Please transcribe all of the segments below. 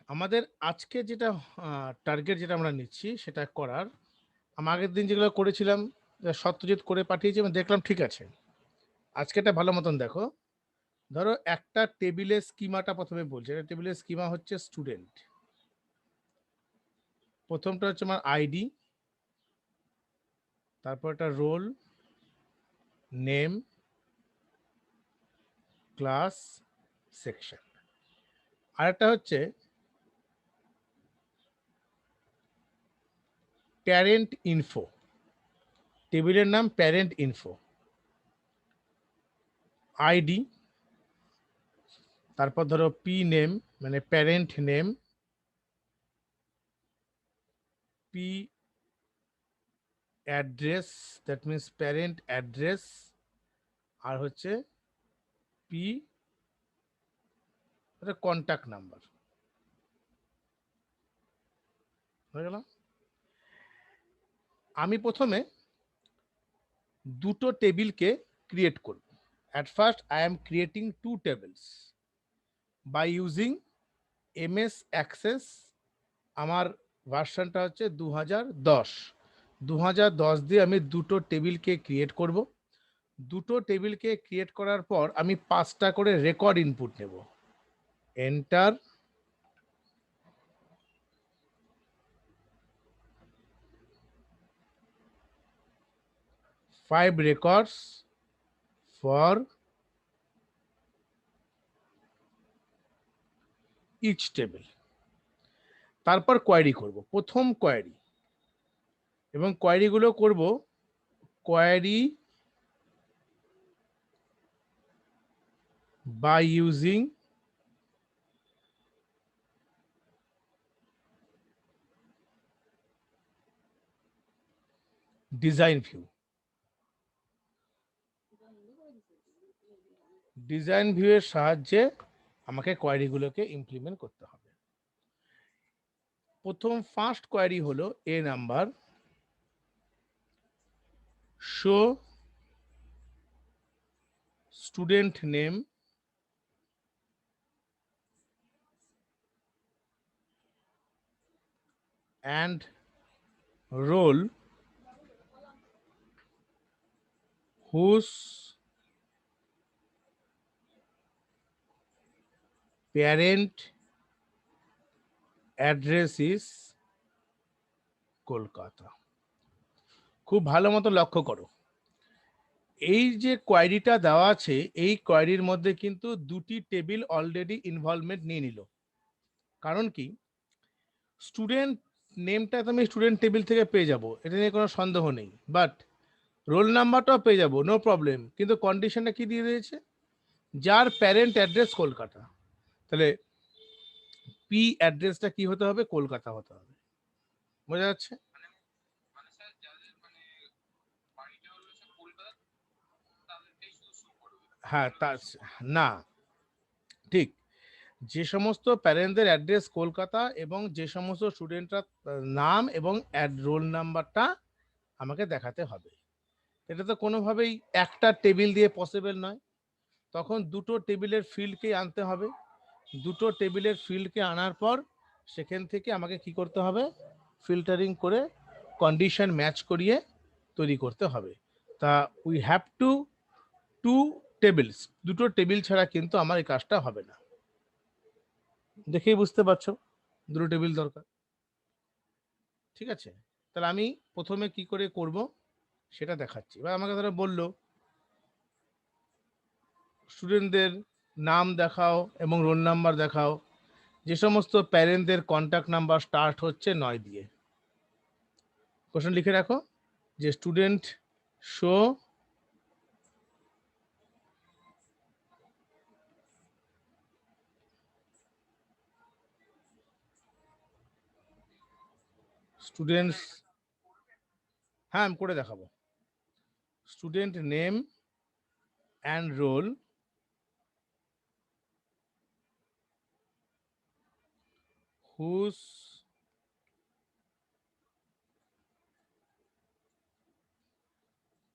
আমাদের আজকে যেটা টার্গেট যেটা আমরা নিচ্ছি সেটা করার, আমি আগের দিন যেগুলো করেছিলাম সত্যজিৎ করে পাঠিয়েছি, আমি দেখলাম ঠিক আছে। আজকে এটা ভালো মতন দেখো। ধরো একটা টেবিলের স্কিমাটা প্রথমে বলছে, এটা টেবিলের স্কিমা হচ্ছে স্টুডেন্ট। প্রথমটা হচ্ছে আমার আইডি, তারপর একটা রোল, নেম, ক্লাস, সেকশন। আরেকটা হচ্ছে প্যারেন্ট ইনফো, টেবিলের নাম প্যারেন্ট ইনফো। আইডি, তারপর ধরো পি নেম মানে parent name, P address, that means parent address, আর হচ্ছে পি কন্ট্যাক্ট নাম্বার। হয়ে গেল। আমি প্রথমে দুটো টেবিলকে ক্রিয়েট করব। At first I am creating two tables by using MS Access. আমার ভার্সনটা হচ্ছে 2010। 2010 দিয়ে আমি দুটো টেবিলকে ক্রিয়েট করব। দুটো টেবিলকে ক্রিয়েট করার পর আমি 5টা করে রেকর্ড ইনপুট নেব। Enter, 5 records for each table। তারপর কোয়েরি করব, প্রথম কোয়েরি, এবং কোয়েরিগুলো করব query by using design view. Design ভিউয়ের সাহায্যে আমাকে কোয়েরিগুলোকে ইমপ্লিমেন্ট করতে হবে। প্রথম ফার্স্ট কোয়েরি হলো এ number, show student name and roll whose parent address is Kolkata. খুব ভালো মতো লক্ষ্য করো, এই যে কোয়েরিটা দেওয়া আছে এই কোয়েরির মধ্যে কিন্তু দুটি টেবিল অলরেডি ইনভলভমেন্ট নিয়ে নিল। কারণ কি, স্টুডেন্ট নেমটা তো আমি স্টুডেন্ট টেবিল থেকে পেয়ে যাব, এটা নিয়ে কোনো সন্দেহ নেই, বাট রোল নাম্বারটাও পেয়ে যাব, নো প্রবলেম। কিন্তু কন্ডিশনটা কি দিয়ে দিয়েছে, যার প্যারেন্ট অ্যাড্রেস কলকাতা। তাহলে পি অ্যাড্রেসটা কি হতে হবে, কলকাতা হতে হবে। বোঝা যাচ্ছে? হ্যাঁ, তা না, ঠিক। যে সমস্ত প্যারেন্টদের অ্যাড্রেস কলকাতা এবং যে সমস্ত স্টুডেন্টরা নাম এবং রোল নাম্বারটা আমাকে দেখাতে হবে। এটা তো কোনোভাবেই একটা টেবিল দিয়ে পসিবল নয়। তখন দুটো টেবিলের ফিল্ডকে আনতে হবে। দুটো টেবিলের ফিল্ডকে আনার পর সেখান থেকে আমাকে কি করতে হবে, ফিল্টারিং করে কন্ডিশন ম্যাচ করিয়ে তৈরি করতে হবে। তা we have to two tables, দুটো টেবিল ছাড়া কিন্তু আমার এই কাজটা হবে না। দেখেই বুঝতে পারছো দুটো টেবিল দরকার। ঠিক আছে, তাহলে আমি প্রথমে কি করে করব সেটা দেখাচ্ছি। এবার আমাকে ধরো বললো স্টুডেন্টদের নাম দেখাও এবং রোল নাম্বার দেখাও, যে সমস্ত প্যারেন্টদের কন্ট্যাক্ট নাম্বার স্টার্ট হচ্ছে 9 দিয়ে। কোশ্চেন লিখে রাখো যে স্টুডেন্ট শো স্টুডেন্টস, হ্যাঁ আমি করে দেখাবো, student name and roll whose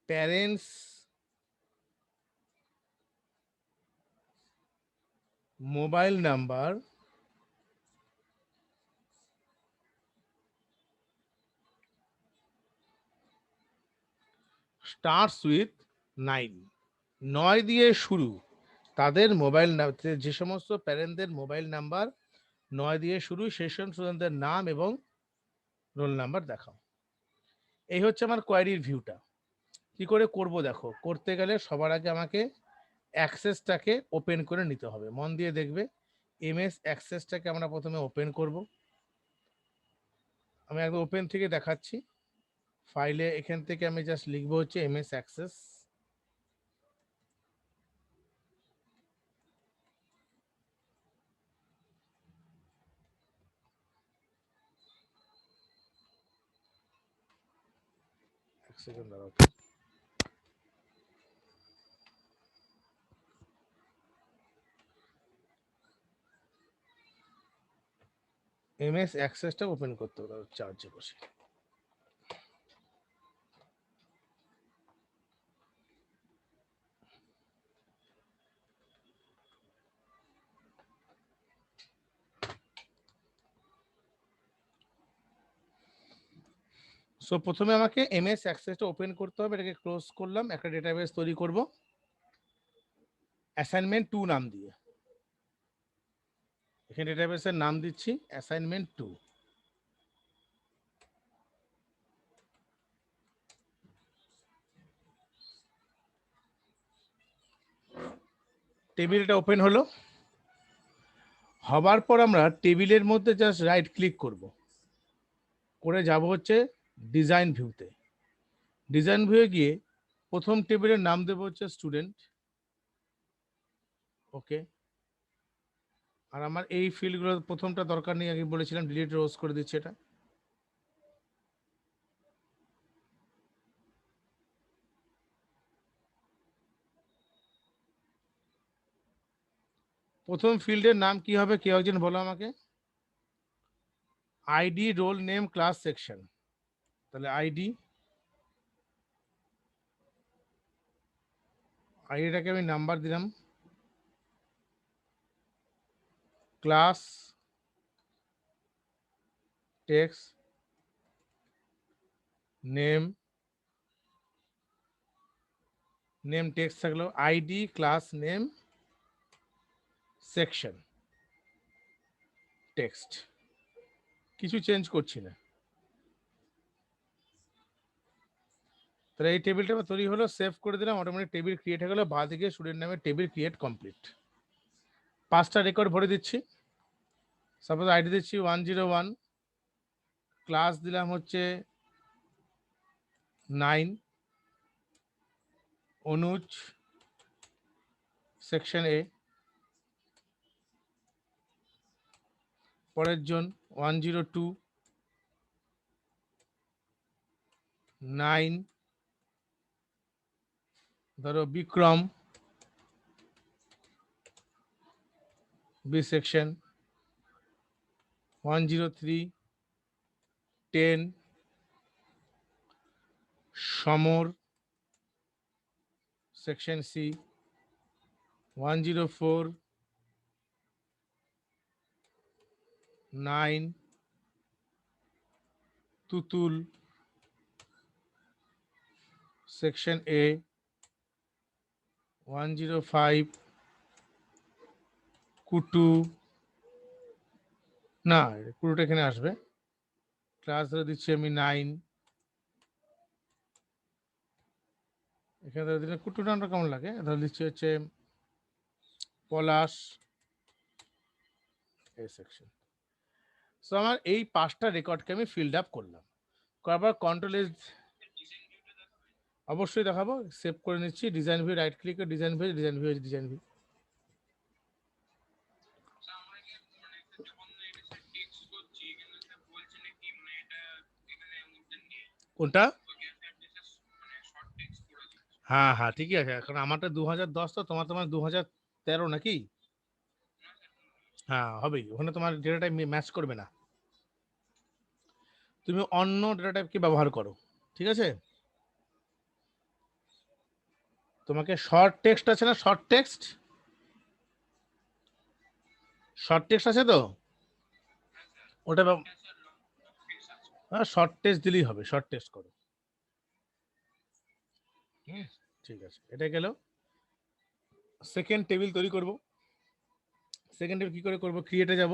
parents mobile number starts with 9, 9 দিয়ে শুরু, তাদের মোবাইল যে সমস্ত প্যারেন্টদের মোবাইল নাম্বার 9 দিয়ে শুরু সেই সব স্টুডেন্টদের নাম এবং রোল নাম্বার দেখাও। এই হচ্ছে আমার কোয়ারির ভিউটা। কি করে করব দেখো, করতে গেলে সবার আগে আমাকে অ্যাক্সেসটাকে ওপেন করে নিতে হবে। মন দিয়ে দেখবে, এমএস অ্যাক্সেসটাকে আমরা প্রথমে ওপেন করব। আমি একদম ওপেন থেকে দেখাচ্ছি। ফাইলে এখান থেকে আমি জাস্ট লিখবো হচ্ছে এমএস অ্যাক্সেস। এক সেকেন্ড দাঁড়াও। এমএস অ্যাক্সেসটা ওপেন করতে হবে চার্জে বসে। সো প্রথমে আমাকে এমএস অ্যাক্সেসটা ওপেন করতে হবে, এটাকে ক্লোজ করলাম, একটা ডেটাবেস তৈরি করব অ্যাসাইনমেন্ট 2 নাম দিয়ে। এখানে ডেটাবেসের নাম দিচ্ছি অ্যাসাইনমেন্ট 2। টেবিলটা ওপেন হলো। হবার পর আমরা টেবিলের মধ্যে জাস্ট রাইট ক্লিক করব, করে যাব হচ্ছে ডিজাইন ভিউতে। ডিজাইন ভিউয়ে গিয়ে প্রথম টেবিলের নাম দেবো হচ্ছে স্টুডেন্ট। ওকে। আর আমার এই ফিল্ডগুলো প্রথমটা দরকার নেই, আগে বলেছিলাম ডিলিট রোজ করে দিচ্ছি এটা। প্রথম ফিল্ডের নাম কি হবে, কেউ একজন বলো আমাকে। ID, roll name, class, section. তাহলে আইডিটাকে আমি নাম্বার দিলাম, ক্লাস টেক্সট নেম টেক্সট থাকলো, ID, class name, section, text. কিছু চেঞ্জ করছি না। তাহলে এই টেবিলটা তৈরি হলো, সেভ করে দিলাম, অটোমেটিক টেবিল ক্রিয়েট হয়ে গেলো। বাঁ দিকে স্টুডেন্ট নামে টেবিল ক্রিয়েট কমপ্লিট। 5টা রেকর্ড ভরে দিচ্ছি। সাপোজ আইডি দিচ্ছি 101, ক্লাস দিলাম হচ্ছে 9, অনুজ, সেকশন এ। পরের জন 102, 9 ধরো বিক্রম, বি সেকশন। 103, 10 সমর, সেকশন সি। 104, 9 তুতুল, সেকশন এ। 105 কুটু, না কুটুটা এখানে আসবে। ক্লাস ধরে দিচ্ছি আমি 9, এখানে ধরে দিলে কুটু নামটা কেমন লাগে, ধরে দিচ্ছি হচ্ছে পলাশ, এই সেকশন। সো আমার এই 5টা রেকর্ডকে আমি ফিল্ড আপ করলাম। করার কন্ট্রোল এস, অবশ্যই দেখাবো, সেভ করে নিচ্ছি। ডিজাইন ভিউ রাইট ক্লিক করে design view, design view, design view. কোনটা? হ্যাঁ হ্যাঁ ঠিকই আছে, কারণ আমারটা 2010, তো তোমার 2013 নাকি? হ্যাঁ হবেই, ওখানে তোমার ডেটা টাইপ ম্যাচ করবে না। তুমি অন্য ডেটা টাইপকে ব্যবহার করো, ঠিক আছে? তোমাকে শর্ট টেক্সট আছে না, শর্ট টেক্সট, শর্ট টেক্সট আছে তো, ওটা শর্ট টেক্সট দিলেই হবে, শর্ট টেক্সট করো। ঠিক আছে, এটা গেল। সেকেন্ড টেবিল তৈরি করব। সেকেন্ড টেবিল কি করে করব? ক্রিয়েটে যাব,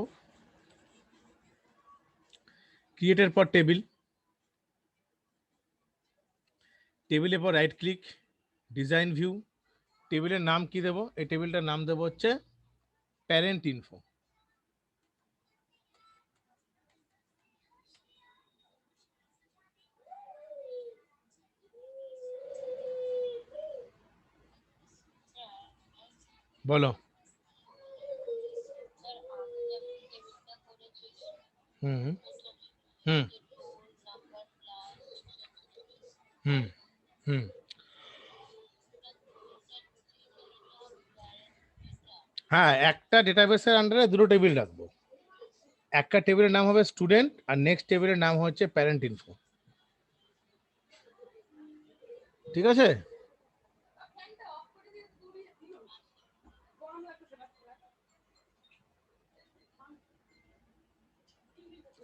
ক্রিয়েটের পর টেবিল, টেবিলের পর রাইট ক্লিক, ডিজাইন ভিউ, টেবিলের নাম কি দেব? এই টেবিলটার নাম দেব হচ্ছে প্যারেন্ট ইনফো। বলো। হুম হুম হুম হুম। হ্যাঁ, একটা ডেটাবেসের আন্ডারে দুটো টেবিল রাখবো। একটা টেবিলের নাম হবে স্টুডেন্ট আর নেক্সট টেবিলের নাম হচ্ছে প্যারেন্ট ইনফো। ঠিক আছে?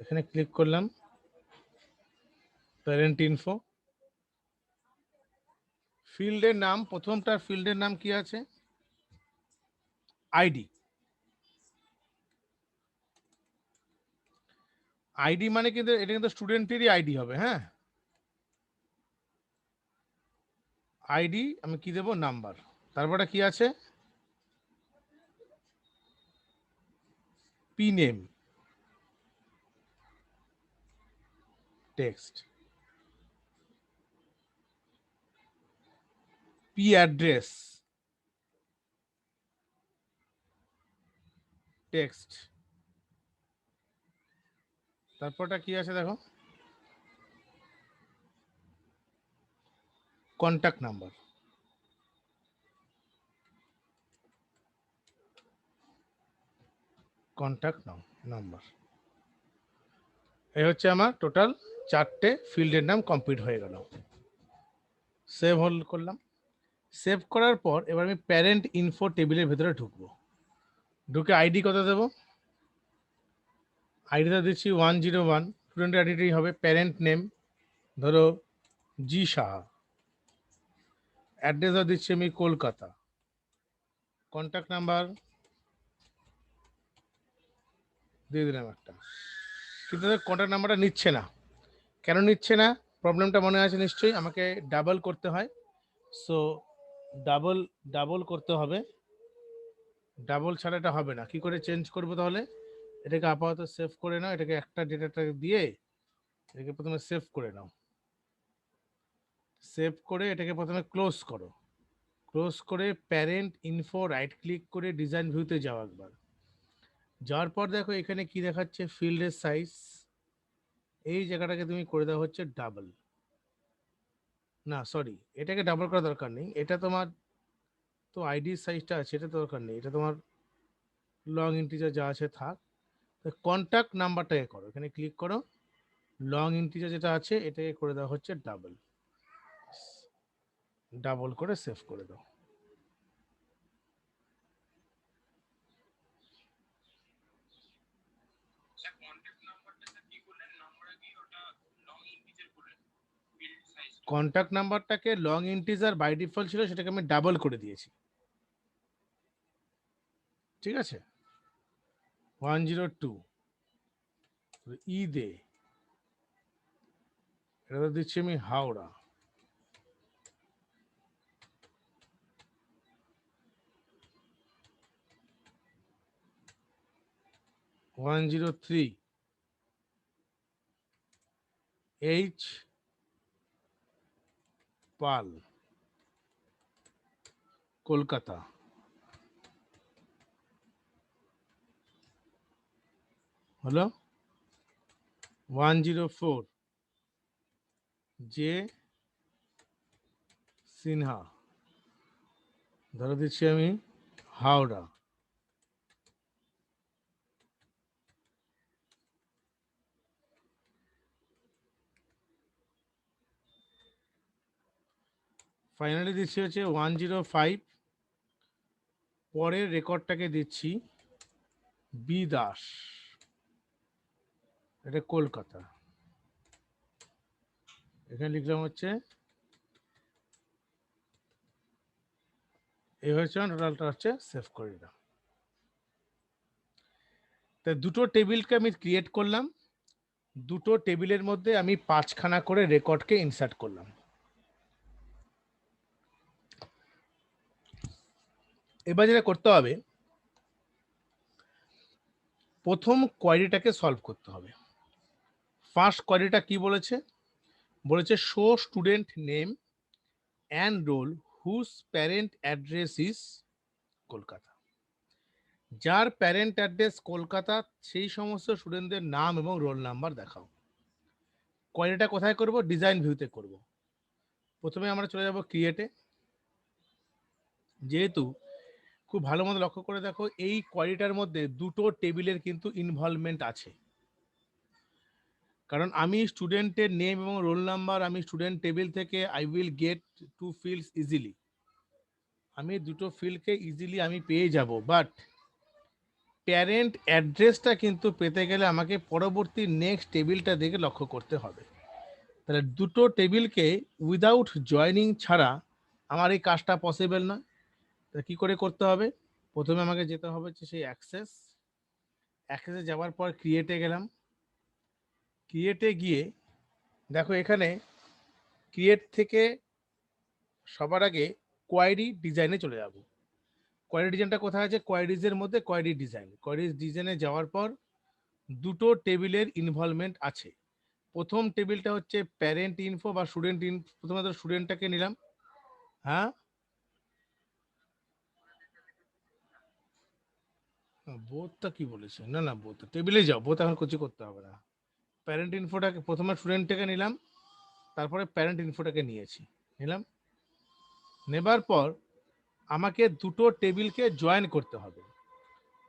এখানে ক্লিক করলাম, প্যারেন্ট ইনফো। ফিল্ডের নাম, প্রথমটার ফিল্ডের নাম কি আছে? আইডি। আইডি মানে কিন্তু এটা কিন্তু স্টুডেন্টেরই আইডি হবে। হ্যাঁ, আইডি আমি কি দেব? নাম্বার। তারপরে কি আছে? P name, text, P address, text. তারপরটা কি আছে দেখো? Contact number. Contact number. এই হচ্ছে আমার টোটাল 4টে ফিল্ডের নাম কমপ্লিট হয়ে গেল। সেভ হোল্ড করলাম। সেভ করার পর এবার আমি প্যারেন্ট ইনফো টেবিলের ভেতরে ঢুকবো। ঢুকে আইডি কত দেব? আইডিটা দিচ্ছি 101। স্টুডেন্টের আইডিটাই হবে। প্যারেন্ট নেম ধরো জি সাহা। অ্যাড্রেসও দিচ্ছি আমি কলকাতা। কন্ট্যাক্ট নাম্বার দিয়ে দিলাম একটা। কিন্তু কন্ট্যাক্ট নাম্বারটা নিচ্ছে না। কেন নিচ্ছে না? প্রবলেমটা মনে আছে নিশ্চয়ই। আমাকে ডাবল করতে হয়। সো ডাবল ডাবল করতে হবে। ডাবল ছাড়া এটা হবে না। কি করে চেঞ্জ করবো তাহলে? এটাকে আপাতত সেভ করে নাও। এটাকে একটা ডেটাটা দিয়ে এটাকে প্রথমে সেভ করে নাও। সেভ করে এটাকে প্রথমে ক্লোজ করো। ক্লোজ করে প্যারেন্ট ইনফো রাইট ক্লিক করে ডিজাইন ভিউতে যাও একবার। যাওয়ার পর দেখো এখানে কি দেখাচ্ছে? ফিল্ডের সাইজ। এই জায়গাটাকে তুমি করে দেওয়া হচ্ছে ডাবল। না সরি, এটাকে ডাবল করার দরকার নেই। এটা তোমার তো আইডির সাইজটা আছে, এটা দরকার নেই। এটা তোমার লং ইন্টিজার যা আছে থাক। কন্ট্যাক্ট নাম্বারটাকে করো, এখানে ক্লিক করো। লং ইন্টিজার যেটা আছে এটাকে করে দেওয়া হচ্ছে ডাবল। ডাবল করে সেভ করে দাও। কন্ট্যাক্ট নাম্বারটাকে লং ইন্টিজার বাই ডিফল্ট ছিল, সেটাকে আমি ডাবল করে দিয়েছি। ঠিক আছে? 102 ই দে, এটা তো দিচ্ছি আমি Howrah. One zero three H Pal, Kolkata. হলো 104 জে সিনহা, ধরে দিচ্ছি আমি হাওড়া। ফাইনালি দিচ্ছি হচ্ছে 105। পরের রেকর্ডটাকে দিচ্ছি বি দাস, এটা কলকাতা। এখানে লিখলাম হচ্ছে এই হচ্ছে টোটালটা হচ্ছে সেভ করে দিলাম। তো দুটো টেবিলকে আমি ক্রিয়েট করলাম, দুটো টেবিলের মধ্যে আমি 5খানা করে রেকর্ডকে ইনসার্ট করলাম। এবার যেটা করতে হবে, প্রথম কোয়েরিটাকে সলভ করতে হবে। ফার্স্ট কোয়েরিটা কি বলেছে? বলেছে show student name and roll whose parent address is Kolkata. যার প্যারেন্ট অ্যাড্রেস কলকাতা সেই সমস্ত স্টুডেন্টদের নাম এবং রোল নাম্বার দেখাও। কোয়েরিটা কোথায় করব? ডিজাইন ভিউতে করব। প্রথমে আমরা চলে যাব ক্রিয়েটে। যেহেতু খুব ভালো মতো লক্ষ্য করে দেখো, এই কোয়েরিটার মধ্যে দুটো টেবিলের কিন্তু ইনভলভমেন্ট আছে। কারণ আমি স্টুডেন্টের নেম এবং রোল নাম্বার আমি স্টুডেন্ট টেবিল থেকে I will get two fields easily, আমি দুটো ফিল্ডকে ইজিলি আমি পেয়ে যাব। বাট প্যারেন্ট অ্যাড্রেসটা কিন্তু পেতে গেলে আমাকে পরবর্তী নেক্সট টেবিলটা দেখে লক্ষ্য করতে হবে। তাহলে দুটো টেবিলকে উইদাউট জয়নিং ছাড়া আমার এই কাজটা পসিবল নয়। তাহলে কী করে করতে হবে? প্রথমে আমাকে যেতে হবে যে সেই অ্যাক্সেসে যাওয়ার পর ক্রিয়েটে গেলাম। ক্রিয়েটে গিয়ে দেখো এখানে ক্রিয়েট থেকে সবার আগে কোয়ারি ডিজাইনে চলে যাব। কোয়ারি ডিজাইনটা কোথায় আছে? কোয়ারিজের মধ্যে কোয়ারি ডিজাইনে যাওয়ার পর দুটো টেবিলের ইনভলভমেন্ট আছে। প্রথম টেবিলটা হচ্ছে প্যারেন্ট ইনফো বা স্টুডেন্ট ইনফো। প্রথমে তো স্টুডেন্টটাকে নিলাম। হ্যাঁ, বোধটা কি বলেছে? না না, বোধ টেবিলে যাও, বোধ এখন কিছু করতে হবে না। প্যারেন্ট ইনফোটাকে প্রথমে স্টুডেন্টটাকে নিলাম, তারপরে প্যারেন্ট ইনফোটাকে নিলাম। নেবার পর আমাকে দুটো টেবিলকে জয়েন করতে হবে।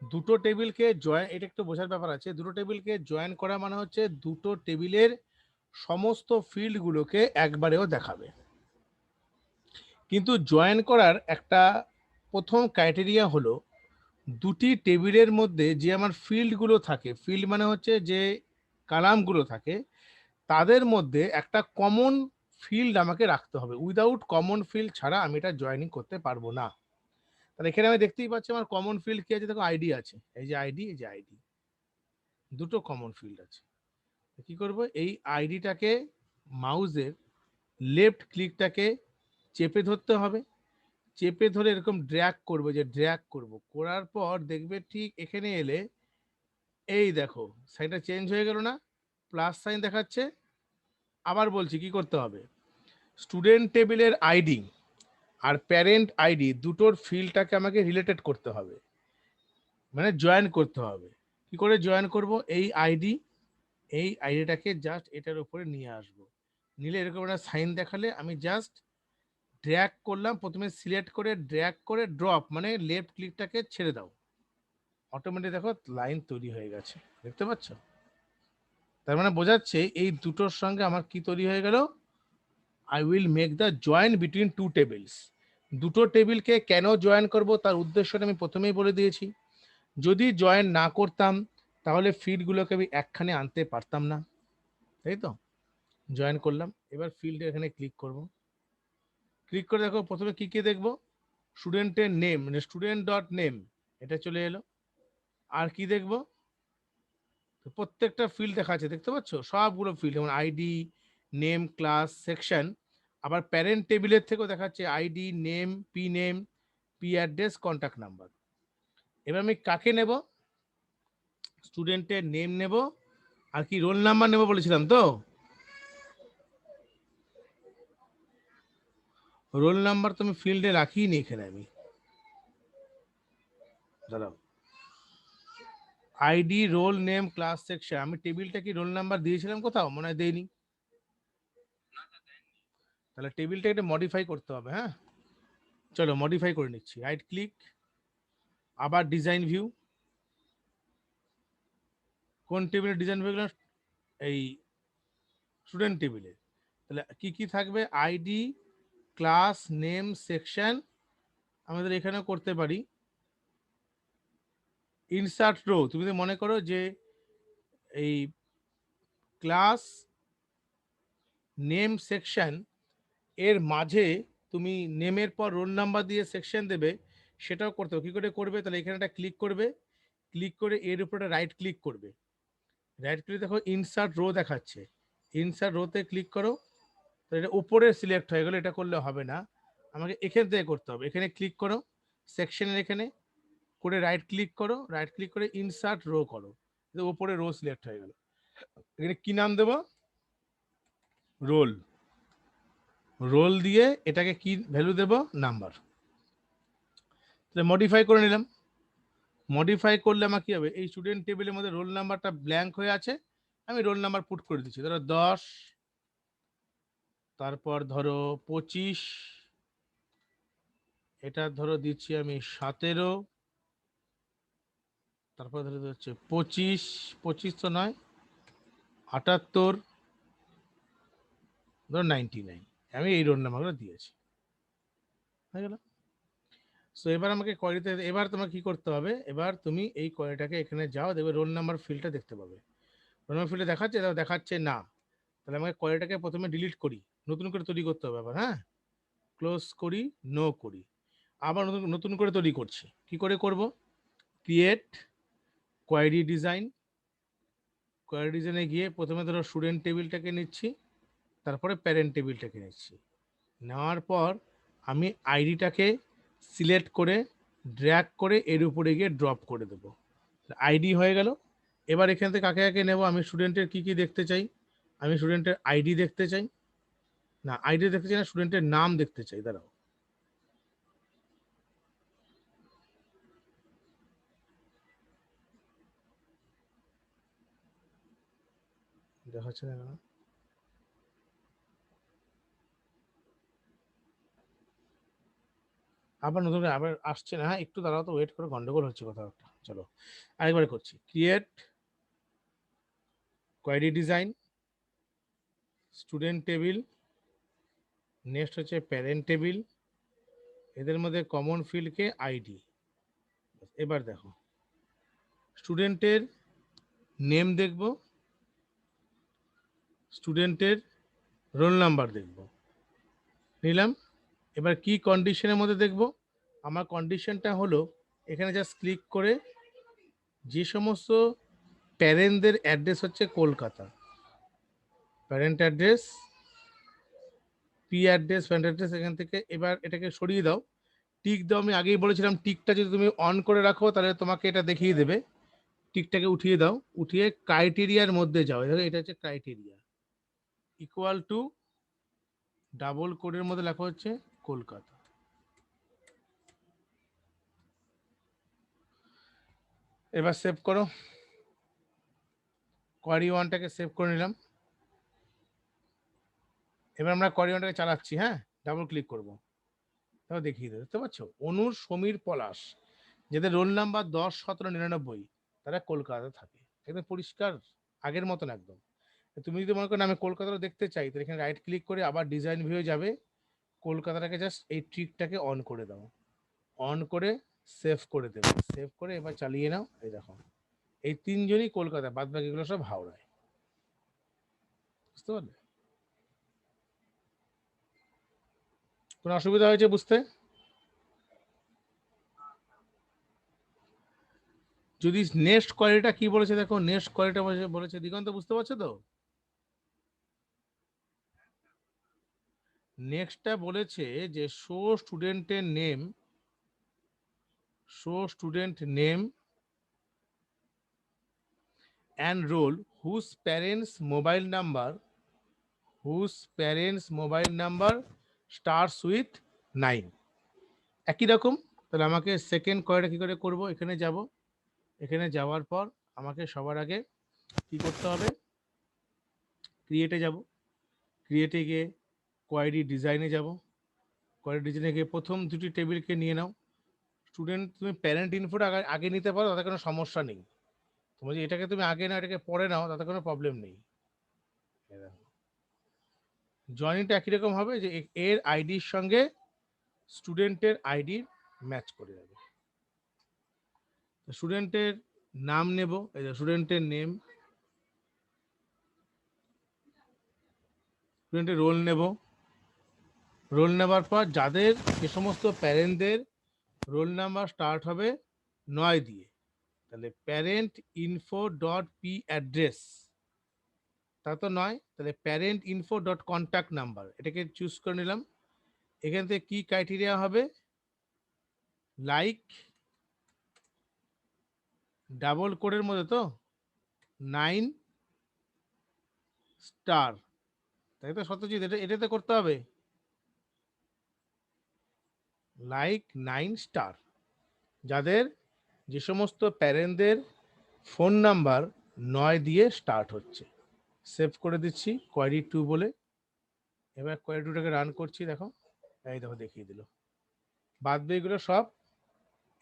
দুটো টেবিলকে জয়েন, এটা একটু বোঝার ব্যাপার আছে। দুটো টেবিলকে জয়েন করা মানে হচ্ছে দুটো টেবিলের সমস্ত ফিল্ডগুলোকে একবারেও দেখাবে। কিন্তু জয়েন করার একটা প্রথম ক্রাইটেরিয়া হলো দুটি টেবিলের মধ্যে যে আমার ফিল্ডগুলো থাকে, ফিল্ড মানে হচ্ছে যে কালামগুলো থাকে, তাদের মধ্যে একটা কমন ফিল্ড আমাকে রাখতে হবে। উইদাউট কমন ফিল্ড ছাড়া আমি এটা জয়েনিং করতে পারবো না। তাহলে এখানে আমি দেখতেই পাচ্ছি আমার কমন ফিল্ড কি আছে, দেখো আইডি আছে, এই যে আইডি, এই যে আইডি, দুটো কমন ফিল্ড আছে। কি করব? এই আইডিটাকে মাউসের লেফট ক্লিকটাকে চেপে ধরতে হবে। চেপে ধরে এরকম ড্র্যাগ করবো, যে ড্র্যাগ করব, করার পর দেখবে ঠিক এখানে এলে এই দেখো সাইনটা চেঞ্জ হয়ে গেল না, প্লাস সাইন দেখাচ্ছে। আবার বলছি কি করতে হবে, স্টুডেন্ট টেবিলের আইডি আর প্যারেন্ট আইডি দুটোর ফিল্ডটাকে আমাকে রিলেটেড করতে হবে, মানে জয়েন করতে হবে। কি করে জয়েন করব? এই আইডিটাকে জাস্ট এটার উপরে নিয়ে আসবো। নিলে এরকম একটা সাইন দেখালে আমি জাস্ট ড্র্যাগ করলাম, প্রথমে সিলেক্ট করে ড্র্যাগ করে ড্রপ, মানে লেফট ক্লিকটাকে ছেড়ে দাও, অটোমেটিক দেখো লাইন তৈরি হয়ে গেছে, দেখতে পাচ্ছ? তার মানে বোঝাচ্ছে এই দুটোর সঙ্গে আমার কি তৈরি হয়ে গেল, I will make the join between two tables. দুটো টেবিলকে কেন জয়েন করব তার উদ্দেশ্যটা আমি প্রথমেই বলে দিয়েছি। যদি জয়েন না করতাম তাহলে ফিল্ডগুলোকে আমি একখানে আনতে পারতাম না, তাই তো? জয়েন করলাম, এবার ফিল্ডে এখানে ক্লিক করব। ক্লিক করে দেখো প্রথমে কি কি দেখবো, স্টুডেন্টের নেম, মানে স্টুডেন্ট ডট নেম, এটা চলে এলো। আর কি দেখবো, প্রত্যেকটা ফিল্ড দেখা আছে, দেখতে পাচ্ছ সবগুলো ফিল্ড, যেমন আইডি, নেম, ক্লাস, সেকশন। আবার প্যারেন্ট টেবিলের থেকেও দেখাচ্ছে ID, name, P address, contact number. এবার আমি কাকে নেব? স্টুডেন্টের নেম নেব, আর কি রোল নাম্বার নেব বলেছিলাম তো। রোল নাম্বার তো আমি ফিল্ডে রাখিনি এখানে, আমি দাঁড়াও, ID, roll, name, class, section, আমি টেবিলটা কি রোল নাম্বার দিয়েছিলাম কোথাও? মনে হয় দেইনি। তাহলে টেবিলটা এটা মডিফাই করতে হবে। হ্যাঁ, চলো মডিফাই করে নিচ্ছি। রাইট ক্লিক, আবার ডিজাইন ভিউ। কোন টেবিলের ডিজাইন ভিউ গেলাম? এই স্টুডেন্ট টেবিলে। তাহলে কি কি থাকবে? ID, class, name, section. আমাদের এখানেও করতে পারি ইনসার্ট রো। তুমি যদি মনে করো যে এই ক্লাস, নেম, সেকশন এর মাঝে তুমি নেমের পর রোল নাম্বার দিয়ে সেকশন দেবে, সেটাও করতে হবে। কি করে করবে? তাহলে এখানে একটা ক্লিক করবে, ক্লিক করে এর উপরে রাইট ক্লিক করবে, রাইট ক্লিক দেখো ইনসার্ট রো দেখাচ্ছে, ইনসার্ট রোতে ক্লিক করো, তো এটা উপরে সিলেক্ট হয়ে গেল, এটা করলে হবে না, আমাকে এখান থেকে করতে হবে। এখানে ক্লিক করো, সেকশনের এখানে করে রাইট ক্লিক করো, রাইট ক্লিক করে ইনসার্ট রো করো, উপরে রো সিলেক্ট হয়ে গেল। এখানে কি নাম দেব? রোল। রোল দিয়ে এটাকে কি ভ্যালু দেব? নাম্বার। তাহলে মডিফাই করে নিলাম। মডিফাই করলে আমার কি হবে? এই স্টুডেন্ট টেবিলের মধ্যে রোল নাম্বারটা ব্ল্যাঙ্ক হয়ে আছে, আমি রোল নাম্বার পুট করে দিচ্ছি, ধরো 10, তারপর ধরো 25, এটা ধরো দিচ্ছি আমি 17, তারপর ধরো হচ্ছে 25, 25 তো নয়, 78, ধরো 99, আমি এই রোল নাম্বারগুলো দিয়েছি, হয়ে গেল। সো এবার আমাকে কোয়েরিতে, এবার তোমাকে কি করতে হবে? এবার তুমি এই কোয়েরিটাকে এখানে যাও, দেখবে রোল নাম্বার ফিল্ডটা দেখতে পাবে। রোল নাম্বার ফিল্ডে দেখাচ্ছে? দেখাচ্ছে না, তাহলে আমাকে কোয়েরিটাকে প্রথমে ডিলিট করি, নতুন করে তৈরি করতে হবে আবার। হ্যাঁ, ক্লোজ করি, নো করি, আবার নতুন নতুন করে তৈরি করছি। কি করে করব? ক্রিয়েট কোয়েরি ডিজাইন, কোয়েরি ডিজাইনে গিয়ে প্রথমে ধরো স্টুডেন্ট টেবিলটাকে নিচ্ছি, তারপরে প্যারেন্ট টেবিলটাকে নিচ্ছি, নেওয়ার পর আমি আইডিটাকে সিলেক্ট করে ড্র্যাগ করে এর উপরে গিয়ে ড্রপ করে দেবো, আইডি হয়ে গেল। এবার এখান থেকে কাকে কাকে নেব? আমি স্টুডেন্টের কি কি দেখতে চাই? আমি স্টুডেন্টের আইডি দেখতে চাই, না আইডি দেখতে চাই না, স্টুডেন্টের নাম দেখতে চাই। দাঁড়াও, দেখাচ্ছে না কেন? আবার নতুন করে আবার আসছে না। হ্যাঁ, একটু দাঁড়াও তো, ওয়েট করে, গন্ডগোল হচ্ছে কোথাও একটা। চলো আরেকবারে করছি। Create query design, student table, next হচ্ছে প্যারেন্ট টেবিল, এদের মধ্যে কমন ফিল্ডকে আইডি। এবার দেখো, স্টুডেন্টের নেম দেখব, স্টুডেন্টের রোল নাম্বার দেখব, নিলাম। এবার কি কন্ডিশনের মধ্যে দেখব? আমার কন্ডিশনটা হলো, এখানে জাস্ট ক্লিক করে যে সমস্ত প্যারেন্টদের অ্যাড্রেস হচ্ছে Kolkata, parent address, P address, parent address, এখান থেকে এবার এটাকে সরিয়ে দাও, টিক দাও। আমি আগেই বলেছিলাম টিকটা যদি তুমি অন করে রাখো তাহলে তোমাকে এটা দেখিয়ে দেবে। টিকটাকে উঠিয়ে দাও, উঠিয়ে ক্রাইটেরিয়ার মধ্যে যাও, দেখো এটা হচ্ছে ক্রাইটেরিয়া, ইকুয়াল টু ডাবল কোডের মধ্যে লেখা হচ্ছে কলকাতা। এবার সেভ করো, কোয়ারি ওয়ানটাকে সেভ করে নিলাম। এবার আমরা কোয়ারি ওয়ানটাকে চালাচ্ছি। হ্যাঁ, ডাবল ক্লিক করবো, তাও দেখিয়ে দেবে, বুঝতে পারছো? অনুর, সমীর, পলাশ, যাদের রোল নাম্বার 10, 17, 99, তারা কলকাতায় থাকে, একদম পরিষ্কার আগের মতন একদম। তুমি যদি মনে করো আমি কলকাতাটা দেখতে চাই, তাহলে এখানে রাইট ক্লিক করে আবার ডিজাইন ভিউ যাবে, কলকাতাটাকে জাস্ট এই ট্রিকটাকে অন করে দাও, অন করে সেভ করে দেবে, সেভ করে এবার চালিয়ে নাও। এই দেখো, এই তিনজনই কলকাতা, বাদ বাকিগুলো সব হাওড়ায়, বুঝতে পারলে? কোনো অসুবিধা হয়েছে বুঝতে? যদি নেক্সট কোয়ারিটা কি বলেছে দেখো, নেক্সট কোয়ারিটা বলেছে দিগন্ত, বুঝতে পারছো তো? নেক্সটটা বলেছে যে শো স্টুডেন্টের name, show student name and role whose parents mobile number starts with 9, একই রকম। তাহলে আমাকে সেকেন্ড কোয়ারিটা কি করে করব? এখানে যাব, এখানে যাওয়ার পর আমাকে সবার আগে কি করতে হবে? ক্রিয়েটে যাব, ক্রিয়েটে গিয়ে কোয়ারি ডিজাইনে যাব, কোয়ারি ডিজাইনে গিয়ে প্রথম দুটি টেবিলকে নিয়ে নাও। স্টুডেন্ট তুমি প্যারেন্ট ইনফোটা আগে নিতে পারো, তাতে কোনো সমস্যা নেই। তুমি যদি এটাকে তুমি আগে নাও, এটাকে পরে নাও, তাতে কোনো প্রবলেম নেই। জয়েনিংটা একই রকম হবে, যে এর আইডির সঙ্গে স্টুডেন্টের আইডি ম্যাচ করে যাবে। স্টুডেন্টের নাম নেব, এই যে স্টুডেন্টের নেম, স্টুডেন্টের রোল নেব, রোল নেবার পর যাদের যে সমস্ত প্যারেন্টদের রোল নাম্বার স্টার্ট হবে 9 দিয়ে, তাহলে parent info dot P address, তা তো নয়, তাহলে parent info dot contact number, এটাকে চুজ করে নিলাম। এখান থেকে কি ক্রাইটেরিয়া হবে, লাইক ডাবল কোডের মধ্যে তো 9 স্টার, তাই তো সত্যজিৎ, এটাতে করতে হবে লাইক 9 স্টার, যাদের যে সমস্ত প্যারেন্টদের ফোন নাম্বার 9 দিয়ে স্টার্ট হচ্ছে। সেভ করে দিচ্ছি কোয়ারি 2 বলে। এবার কোয়ারি 2টাকে রান করছি, দেখো এই দেখো দেখিয়ে দিল, বাদ বাকিগুলো সব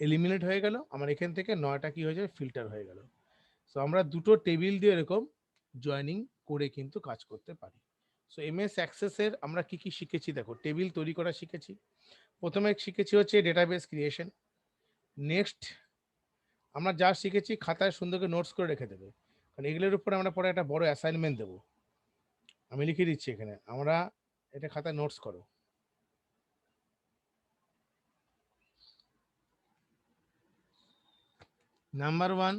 এলিমিনেট হয়ে গেল। আমার এখান থেকে 9টা কি হয়ে যায়, ফিল্টার হয়ে গেল। সো আমরা দুটো টেবিল দিয়ে এরকম জয়েনিং করে কিন্তু কাজ করতে পারি। সো এমএস অ্যাক্সেসের আমরা কি কি শিখেছি, দেখো টেবিল তৈরি করা শিখেছি, প্রথমে শিখেছি হচ্ছে ডেটাবেস ক্রিয়েশন। নেক্সট আমরা যা শিখেছি খাতায় সুন্দর করে নোটস করে রেখে দেবে, কারণ এগুলোর উপরে আমরা পরে একটা বড় অ্যাসাইনমেন্ট দেবো। আমি লিখে দিচ্ছি এখানে, আমরা এটা খাতায় নোটস করো। Number 1,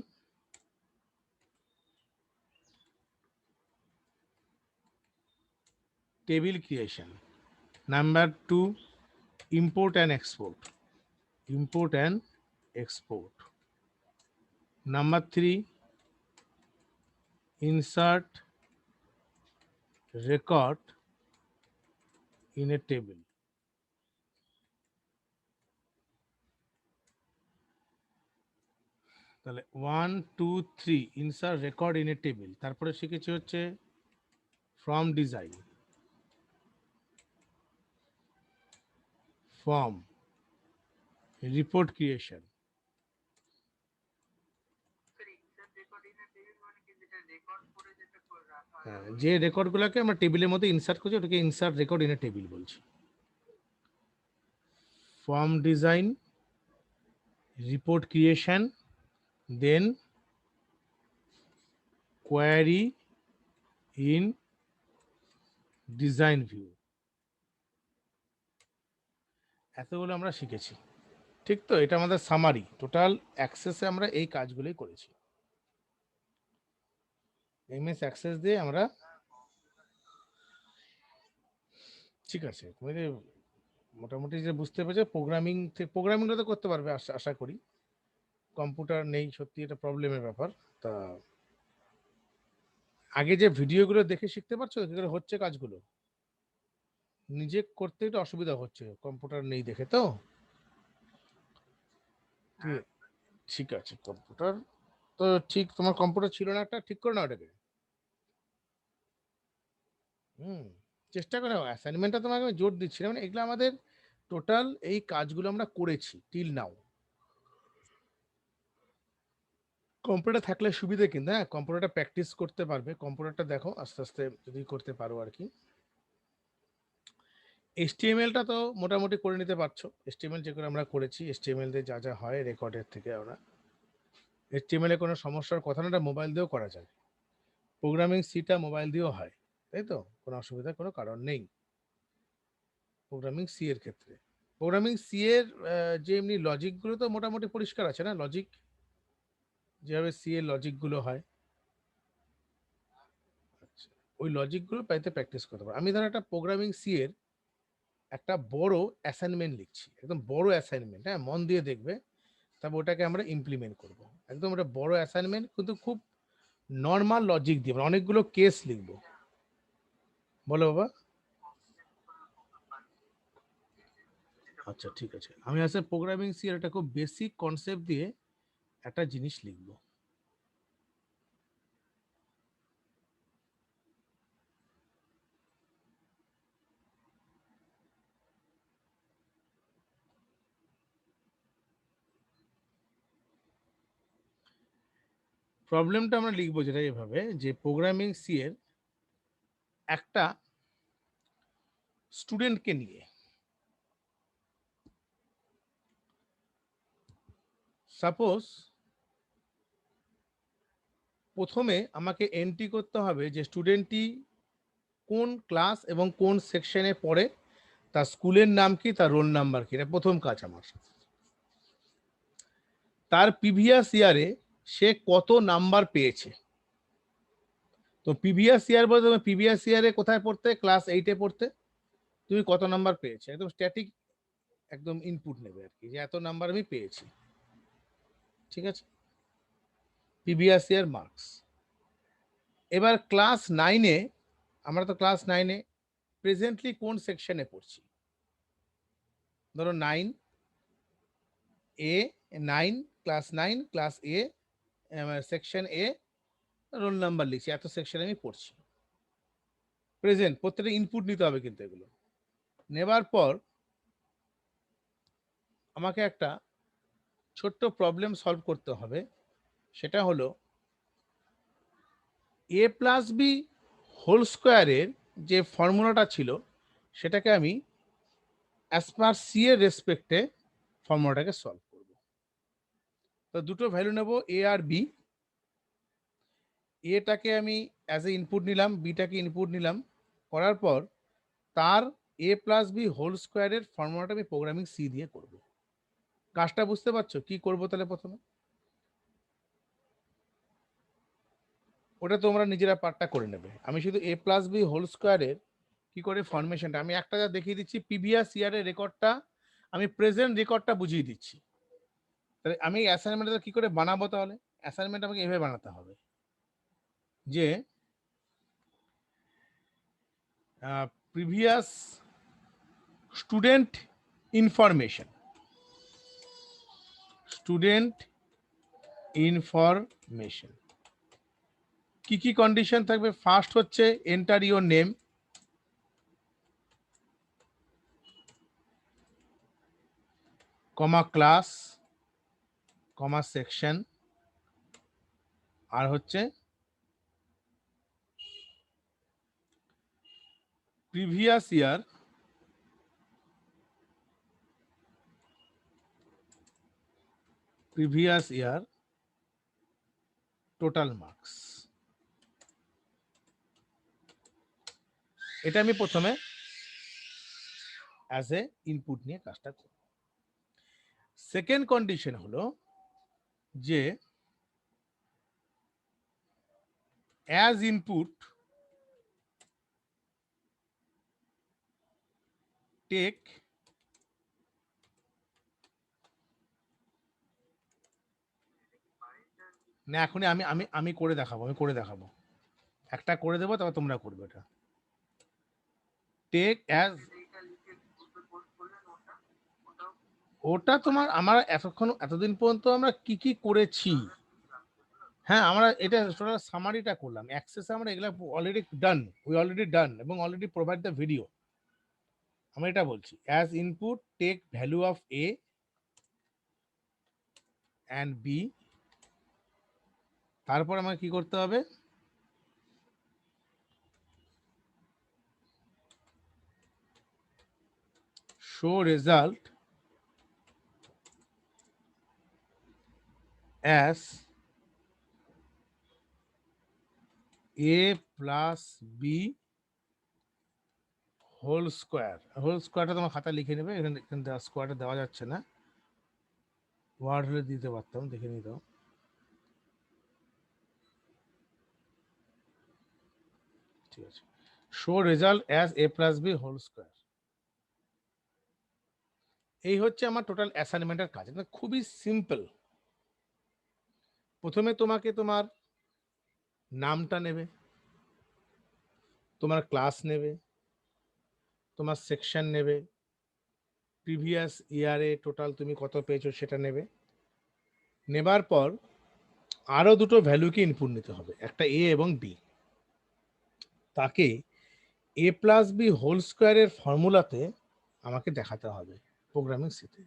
table creation. Number 2, import and export. Import and export. Number 3, insert record in a table. তাহলে 1 2 3 insert record in a table। তারপরে শিখেছি হচ্ছে from design, form, report creation। যে রেকর্ডগুলোকে আমরা টেবিলের মধ্যে ইনসার্ট করছি ওটাকে insert record in a table বলছি। Form design, report creation, then query in design view, এতগুলো আমরা শিখেছি। ঠিক তো, এটা আমাদের সামারি, টোটাল অ্যাক্সেসে আমরা এই কাজগুলোই করেছি। এমএস অ্যাক্সেস দিয়ে আমরা, ঠিক আছে তুমি মোটামুটি যে বুঝতে পেরেছো, প্রোগ্রামিংটা তো করতে পারবে আশা করি। কম্পিউটার নেই সত্যি, এটা প্রবলেমের ব্যাপার। তা আগে যে ভিডিওগুলো দেখে শিখতে পারছো কি করে হচ্ছে কাজগুলো, নিজে করতে একটু অসুবিধা হচ্ছে, কম্পিউটার নেই দেখে তো। ঠিক আছে, কম্পিউটার তো ঠিক, তোমার কম্পিউটার ছিল না একটা, ঠিক করে না ওটাকে। হুম, চেষ্টা করে, অ্যাসাইনমেন্টটা তোমাকে আমি জোর দিচ্ছি না, মানে এগুলো আমাদের টোটাল এই কাজগুলো আমরা করেছি টিল নাও। কম্পিউটার থাকলে সুবিধা, কিন্তু হ্যাঁ কম্পিউটারটা প্র্যাকটিস করতে পারবে, কম্পিউটারটা দেখো আস্তে আস্তে যদি করতে পারো আর কি। HTML-টা তো মোটামুটি করে নিতে পারছো, HTML যেগুলো আমরা করেছি, HTML দিয়ে যা যা হয় রেকর্ডের থেকে আমরা, HTML-এ কোনো সমস্যার কথা না, মোবাইল দিয়েও করা যায়। প্রোগ্রামিং সিটা মোবাইল দিয়েও হয়, তাই তো, কোনো অসুবিধার কোনো কারণ নেই প্রোগ্রামিং সি এর ক্ষেত্রে। প্রোগ্রামিং সি এর যে এমনি লজিকগুলো তো মোটামুটি পরিষ্কার আছে না, লজিক যেভাবে সি এর লজিকগুলো হয়, আচ্ছা ওই লজিকগুলো পাইতে প্র্যাকটিস করতে পারো। আমি ধরো একটা প্রোগ্রামিং সি এর একটা বড় অ্যাসাইনমেন্ট লিখছি, একদম বড় অ্যাসাইনমেন্ট, হ্যাঁ মন দিয়ে দেখবে, তারপর ওটাকে আমরা ইমপ্লিমেন্ট করব। একদম ওটা বড় অ্যাসাইনমেন্ট, কিন্তু খুব নর্মাল লজিক দিয়ে অনেকগুলো কেস লিখবো। বলো বাবা। আচ্ছা ঠিক আছে, আমি আসলে প্রোগ্রামিং সি এর একটা খুব বেসিক কনসেপ্ট দিয়ে একটা জিনিস লিখবো। প্রবলেমটা আমরা লিখবো যেটা এভাবে, যে প্রোগ্রামিং সি এর একটা স্টুডেন্টকে নিয়ে, সাপোজ প্রথমে আমাকে এন্ট্রি করতে হবে যে স্টুডেন্টটি কোন ক্লাস এবং কোন সেকশনে পড়ে, তার স্কুলের নাম কি, তার রোল নাম্বার কি, এটা প্রথম কাজ আমার। তার প্রিভিয়াস ইয়ারে সে কত নাম্বার পেয়েছে। তো প্রিভিয়াস ইয়ার বলতে তুমি প্রিভিয়াস ইয়ারে কোথায় পড়তে, ক্লাস 8-এ পড়তে, তুমি কত নাম্বার পেয়েছে, একদম স্ট্যাটিক একদম ইনপুট নেবে আর কি, যে এত নাম্বার আমি পেয়েছি, ঠিক আছে, প্রিভিয়াস ইয়ার মার্কস। এবার ক্লাস 9-এ, আমরা তো ক্লাস 9-এ প্রেজেন্টলি কোন সেকশনে পড়ছি, ধরো 9A, 9 ক্লাস 9 ক্লাস এ, সেকশন এ, রোল নাম্বার লিখছি, এত সেকশনে আমি পড়ছি, প্রেজেন্ট, প্রত্যেকটা ইনপুট নিতে হবে কিন্তু এগুলো নেবার পর আমাকে একটা ছোট্ট প্রবলেম সলভ করতে হবে। সেটা হলো এ প্লাস বি হোল স্কোয়ারের যে ফর্মুলাটা ছিল সেটাকে আমি অ্যাজ পার সি এর রেসপেক্টে ফর্মুলাটাকে সলভ করব। তো দুটো ভ্যালু নেব, এ আর বি। এটাকে আমি অ্যাজ এ ইনপুট নিলাম, বিটাকে ইনপুট নিলাম, করার পর তার এ প্লাস বি হোল স্কোয়ারের ফর্মুলাটা আমি প্রোগ্রামিং সি দিয়ে করব। কাজটা বুঝতে পারছো কি করব তাহলে? প্রথমে ওটা তোমরা নিজেরা পার্টটা করে নেবে, আমি শুধু এ প্লাস বি হোল স্কোয়ারের কি করে ফরমেশনটা আমি একটা যা দেখিয়ে দিচ্ছি, প্রিভিয়াস ইয়ারের রেকর্ডটা আমি প্রেজেন্ট রেকর্ডটা বুঝিয়ে দিচ্ছি। তাহলে আমি অ্যাসাইনমেন্টটা কি করে বানাবো, তাহলে অ্যাসাইনমেন্ট আমাকে এভাবে বানাতে হবে যে previous student information, student information কি কি কন্ডিশন থাকবে? ফার্স্ট হচ্ছে enter your name, comma class, comma section, আর হচ্ছে previous year, previous year total marks. এটা আমি প্রথমে অ্যাজ এ ইনপুট নিয়ে কাজটা করব। সেকেন্ড কন্ডিশন হলো যে অ্যাজ ইনপুট টেক না, এখনই আমি আমি আমি করে দেখাবো, আমি করে দেখাবো, একটা করে দেবো তারপর তোমরা করবে। এটা টেক অ্যাজ, ওটা তোমার আমার এতক্ষণ এতদিন পর্যন্ত আমরা কি কি করেছি, হ্যাঁ আমরা এটা টোটাল সামারিটা করলাম, অ্যাক্সেস আমরা এগুলা already done, we already done এবং অলরেডি প্রোভাইড দ্য ভিডিও। আমি এটা বলছি as input take value of A and B, তারপর আমাকে কি করতে হবে, শো রেজাল্ট অ্যাজ এ plus B whole square. Whole স্কোয়ারটা তোমার খাতা লিখে নেবে, এখানে স্কোয়ারটা দেওয়া যাচ্ছে না, ওয়ার্ড হলে দিতে পারতাম, দেখে নিতাম। ঠিক আছে, শো রেজাল্ট অ্যাজ এ প্লাস বি হোল স্কোয়ার। এই হচ্ছে আমার টোটাল অ্যাসাইনমেন্টের কাজ, এটা খুবই সিম্পল। প্রথমে তোমাকে তোমার নামটা নেবে, তোমার ক্লাস নেবে, তোমার সেকশন নেবে, প্রিভিয়াস ইয়ারে টোটাল তুমি কত পেয়েছো সেটা নেবে, নেবার পর আরো দুটো ভ্যালুকে ইনপুট নিতে হবে, একটা এ এবং বি, তাকে এ প্লাস বি হোল স্কোয়ারের ফর্মুলাতে আমাকে দেখাতে হবে প্রোগ্রামিং সিতে।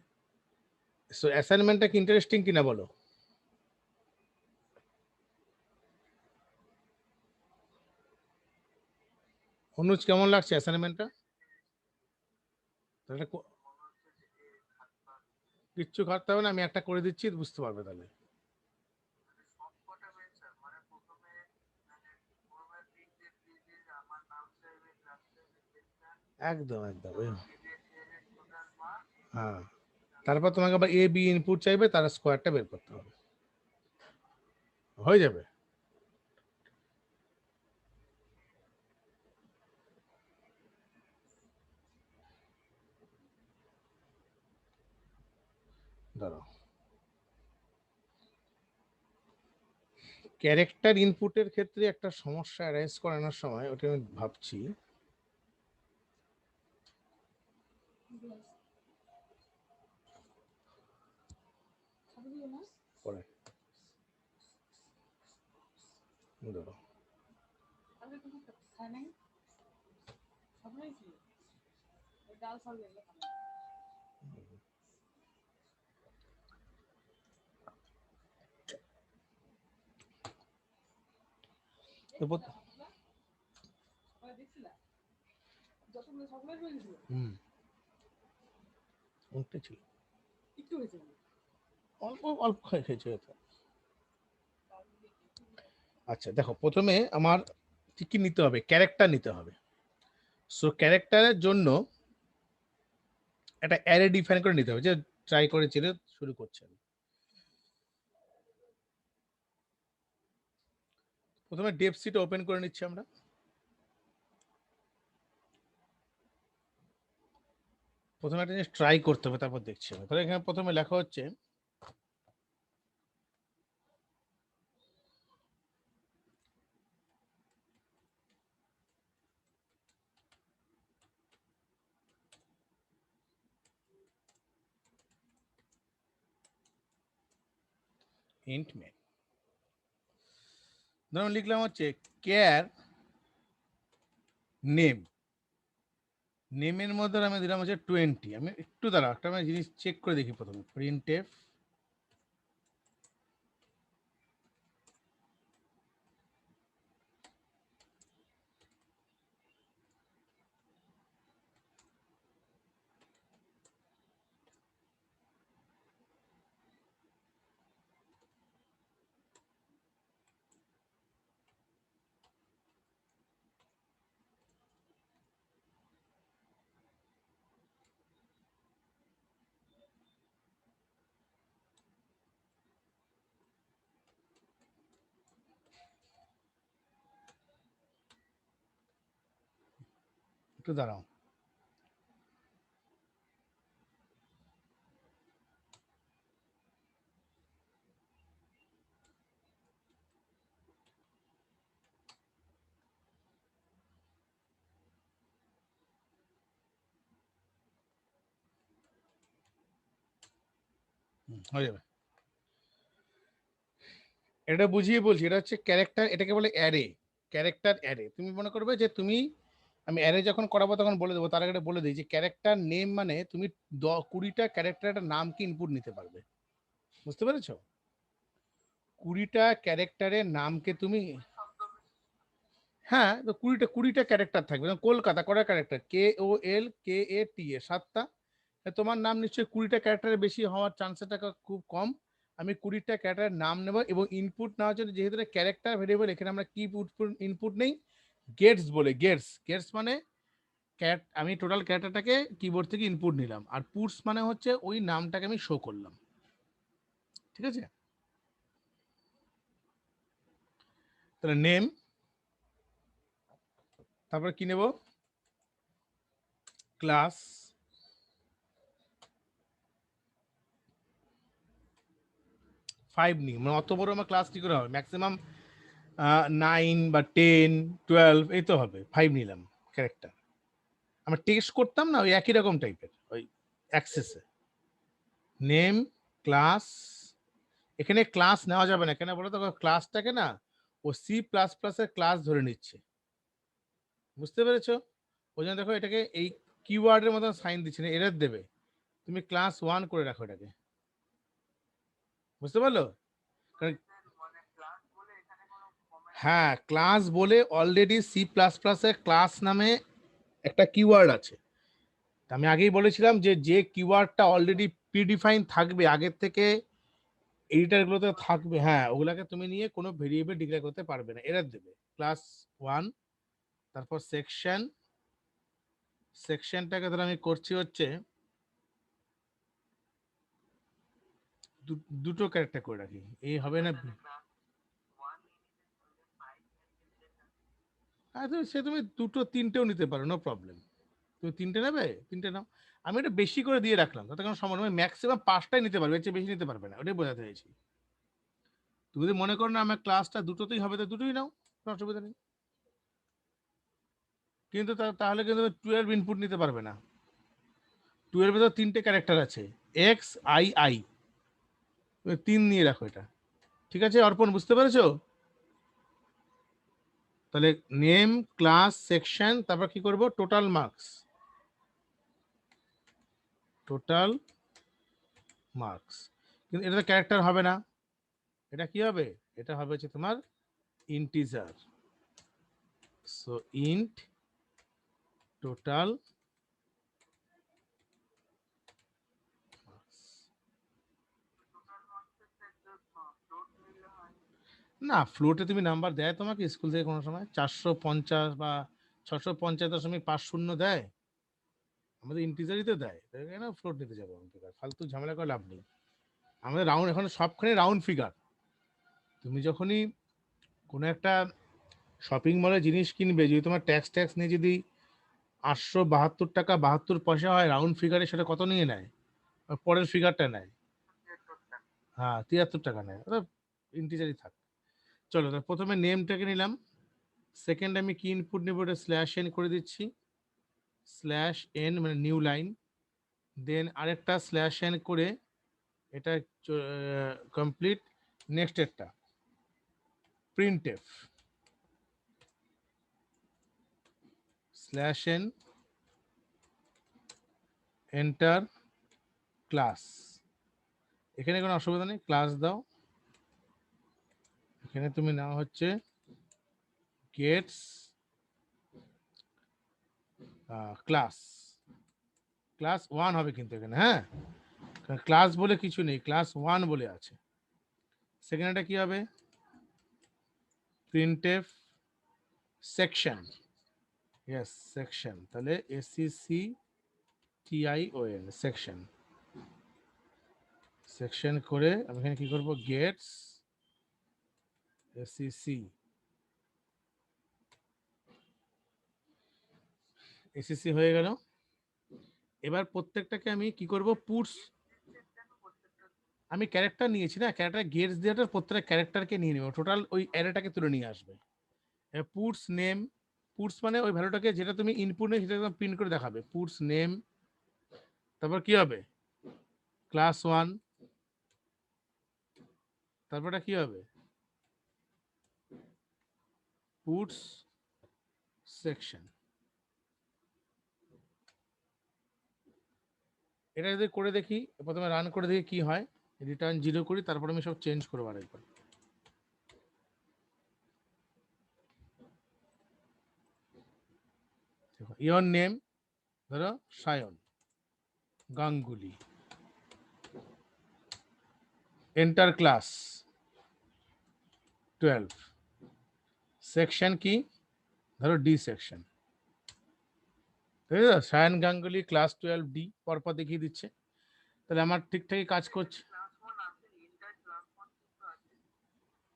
সো অ্যাসাইনমেন্টটা কি ইন্টারেস্টিং কিনা বলো? অনুজ কেমন লাগছে অ্যাসাইনমেন্টটা? তাহলে কিচ্ছু খাটতে হবে না, আমি একটা করে দিচ্ছি, বুঝতে পারবে তাহলে। একদম একদম হ্যাঁ, তারপর তোমাকে আবার এ বি ইনপুট চাইবে, তার স্কোয়ারটা বের করতে হবে, হয়ে যাবে। ধরো ক্যারেক্টার ইনপুটের ক্ষেত্রে একটা সমস্যা অ্যারাইজ করানোর সময়, ওটা আমি ভাবছি। পরে ধরো ছিল অল্প অল্প খেয়েছে। আচ্ছা দেখো, প্রথমে আমার কি নিতে হবে, ক্যারেক্টার নিতে হবে। সো ক্যারেক্টারের জন্য একটা অ্যারে ডিফাইন করে নিতে হবে, যে ট্রাই করে চিনে শুরু করছে। প্রথমে ডেপ সিট ওপেন করে নিচ্ছি আমরা। প্রথমে একটা জিনিস ট্রাই করতে হবে, তারপর দেখছি। তাহলে এখানে প্রথমে লেখা হচ্ছে ইন্ট মেন। ধরুন লিখলাম হচ্ছে কেয়ার নেম। নেমের মধ্যে আমি দিলাম হচ্ছে 20। আমি একটু দাঁড়া, একটা আমি জিনিস চেক করে দেখি প্রথমে। প্রিন্ট এফ একটু দাঁড়াও। হয়ে যাবে। এটা বুঝিয়ে বলছি, এটা হচ্ছে ক্যারেক্টার, এটাকে বলে অ্যারে। Character array. তুমি মনে করবে যে তুমি, আমি অ্যারে যখন করাবো তখন বলে দেবো, তার আগে বলে দিই যে ক্যারেক্টার নেম মানে তুমি 20টা ক্যারেক্টারের নামকে ইনপুট নিতে পারবে। বুঝতে পেরেছো? 20টা ক্যারেক্টারের নামকে তুমি, হ্যাঁ তো 20টা ক্যারেক্টার থাকবে। কলকাতা কটা ক্যারেক্টার? KOLKATA, 7টা। তোমার নাম নিশ্চয়ই 20টা ক্যারেক্টারের বেশি হওয়ার চান্সটা খুব কম। আমি 20টা ক্যারেক্টারের নাম নেব এবং ইনপুট নেওয়ার জন্য, যেহেতু ক্যারেক্টার ভেরিয়েবল, এখানে আমরা কি ইনপুট নেই, গেটস বলে। গেটস গেটস মানে আমি টোটাল ক্যারেক্টারটাকে কিবোর্ড থেকে ইনপুট নিলাম, আর পুটস মানে হচ্ছে ওই নামটাকে আমি শো করলাম। ঠিক আছে? তাহলে নেম, তারপর কি নেব, ক্লাস, ফাইভ নিই। মানে অত বড় আমার ক্লাস কি করে হবে? ম্যাক্সিমাম 9 বা 10 12 এই তো হবে। 5 নিলাম ক্যারেক্টার। আমরা টেক্সট করতাম না, ওই একই রকম টাইপের, ওই অ্যাক্সেসে নেম ক্লাস। এখানে ক্লাস নেওয়া যাবে না, কেন বলো তো? ক্লাসটাকে না ও C++ এর ক্লাস ধরে নিচ্ছে। বুঝতে পেরেছো? ওই জন্য দেখো এটাকে এই কিওয়ার্ডের মতন সাইন দিচ্ছে না, এরর দেবে। তুমি ক্লাস 1 করে রাখো এটাকে। বুঝতে পারলো? হ্যাঁ, ক্লাস বলে অলরেডি C++ এর ক্লাস নামে একটা কিওয়ার্ড আছে। আমি আগেই বলেছিলাম যে যে কিওয়ার্ডটা অলরেডি প্রিডিফাইন থাকবে আগের থেকে, এডিটারগুলোতে থাকবে, হ্যাঁ, ওগুলাকে তুমি নিয়ে কোনো ভেরিয়েবল ডিক্লেয়ার করতে পারবে না, এরর দেবে। ক্লাস 1, তারপর সেকশন। সেকশনটাকে ধর আমি করছি হচ্ছে দুটো ক্যারেক্টার করে রাখি, এই হবে না? সে তুমি দুটো তিনটেও নিতে পারো, নো প্রবলেম। তুমি তিনটে নেবে, তিনটে নাও। আমি এটা বেশি করে দিয়ে রাখলাম, তাতে কোনো সময় তুমি ম্যাক্সিমাম 5টাই নিতে পারবে, এর চেয়ে বেশি নিতে পারবে না, ওটাই বোঝাতে চাইছি। তুমি যদি মনে করো না আমার ক্লাসটা দুটোতেই হবে, তো দুটোই নাও, কোনো অসুবিধা নেই। কিন্তু তাহলে কিন্তু 12 ইনপুট নিতে পারবে না। 12 তো তিনটে ক্যারেক্টার আছে, এক্স আই আই, তুমি 3 নিয়ে রাখো এটা। ঠিক আছে অর্পণ, বুঝতে পেরেছো? তাহলে নেম, ক্লাস, সেকশন, তারপর কি করব, টোটাল মার্কস। টোটাল মার্কস, কিন্তু এটা তো ক্যারেক্টার হবে না, এটা কি হবে? এটা হবে হচ্ছে তোমার integer. So int total marks. না, ফ্লোটে তুমি নাম্বার দেয় তোমাকে স্কুল থেকে কোনো সময় 450 বা 650.5 দেয়, আমাদের ইন্টিজারই তো দেয়, তাই কেন ফ্লোট নিতে যাবো আমি? বেকার ফালতু ঝামেলা করে লাভ নেই, আমাদের রাউন্ড এখন সবখানে রাউন্ড ফিগার। তুমি যখনই কোনো একটা শপিং মলে জিনিস কিনবে, যদি তোমার ট্যাক্স ট্যাক্স নিয়ে যদি 872 টাকা 72 পয়সা হয়, রাউন্ড ফিগারে সেটা কত নিয়ে নেয়? পরের ফিগারটা নেয়। হ্যাঁ, 73 টাকা নেয়, ওটা ইন্টিজারই থাক। চলো, তো প্রথমে নেমটাকে নিলাম, সেকেন্ড আমি কি ইনপুট নেবো, এটা স্ল্যাশ এন করে দিচ্ছি, স্ল্যাশ এন মানে নিউ লাইন, দেন আরেকটা স্ল্যাশ এন করে এটা কমপ্লিট। নেক্সট একটা printf slash N enter class. এখানে কোনো অসুবিধা নেই, ক্লাস দাও। এখানে তুমি নাও হচ্ছে গেটস ক্লাস, ক্লাস 1 হবে কিন্তু এখানে, হ্যাঁ, ক্লাস বলে কিছু নেই, ক্লাস 1 বলে আছে। সেকেন্ডটা কি হবে, প্রিন্টএফ সেকশন, ইয়েস সেকশন, তাহলে এসসি টিআইওএন সেকশন। সেকশন করে আমি এখানে কি করব, গেটস এসসি, এসসি হয়ে গেল। এবার প্রত্যেকটাকে আমি কি করব, পুটস, আমি ক্যারেক্টার নিয়েছি না, ক্যারেক্টার গেটস দিয়েটা প্রত্যেকটা ক্যারেক্টারকে নিয়ে নেব, টোটাল ওই অ্যারেটাকে তুলে নিয়ে আসবে। পুটস নেম, পুটস মানে ওই ভ্যালুটাকে যেটা তুমি ইনপুট নেই সেটা প্রিন্ট করে দেখাবে, পুটস নেম। তারপর কি হবে, ক্লাস 1, তারপরটা কি হবে, পুটস সেকশন। এটা যদি করে দেখি, প্রথমে রান করে দেখি কি হয়, রিটার্ন 0 করি, তারপর আমি সব চেঞ্জ করবো আরেকবার। ইওর নেম ধরো Sayan Ganguly, enter class 12, section কি, ধরো ডি সেকশন, ঠিক আছে, সায়ন গাঙ্গুলি ক্লাস 12 ডি, পরপর দেখিয়ে দিচ্ছে, তাহলে আমার ঠিকঠাকই কাজ করছে।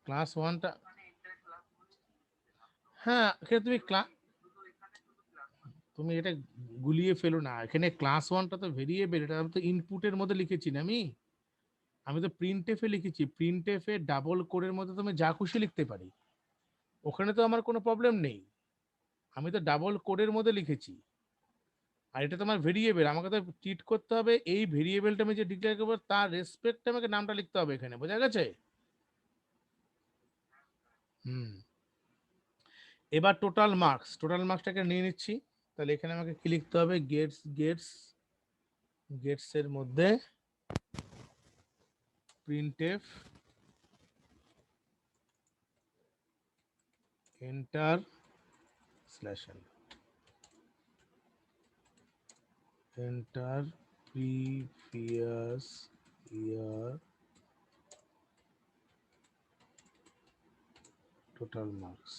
ক্লাস 1টা, হ্যাঁ এখানে তুমি তুমি এটা গুলিয়ে ফেলো না, এখানে ক্লাস 1টা তো ভেরিয়েবল, এটা আমি তো ইনপুটের মধ্যে লিখেছি না, আমি তো প্রিন্টএফে লিখেছি, প্রিন্টএফে ডাবল কোডের মধ্যে তুমি যা খুশি লিখতে পারি, ওখানে তো আমার কোনো প্রবলেম নেই, আমি তো ডাবল কোডের মধ্যে লিখেছি। আর এটা তোমার ভেরিয়েবল, আমাকে তো ট্রিট করতে হবে এই ভেরিয়েবলটা আমি যে ডিক্লেয়ার করবো তার রেসপেক্টে আমাকে নামটা লিখতে হবে এখানে, বোঝা গেছে? হুম। এবার টোটাল মার্কস, টোটাল মার্কসটাকে নিয়ে নিচ্ছি, তাহলে এখানে আমাকে কি লিখতে হবে, গেটস গেটস গেটস এর মধ্যে printf enter slash N, enter previous year total marks.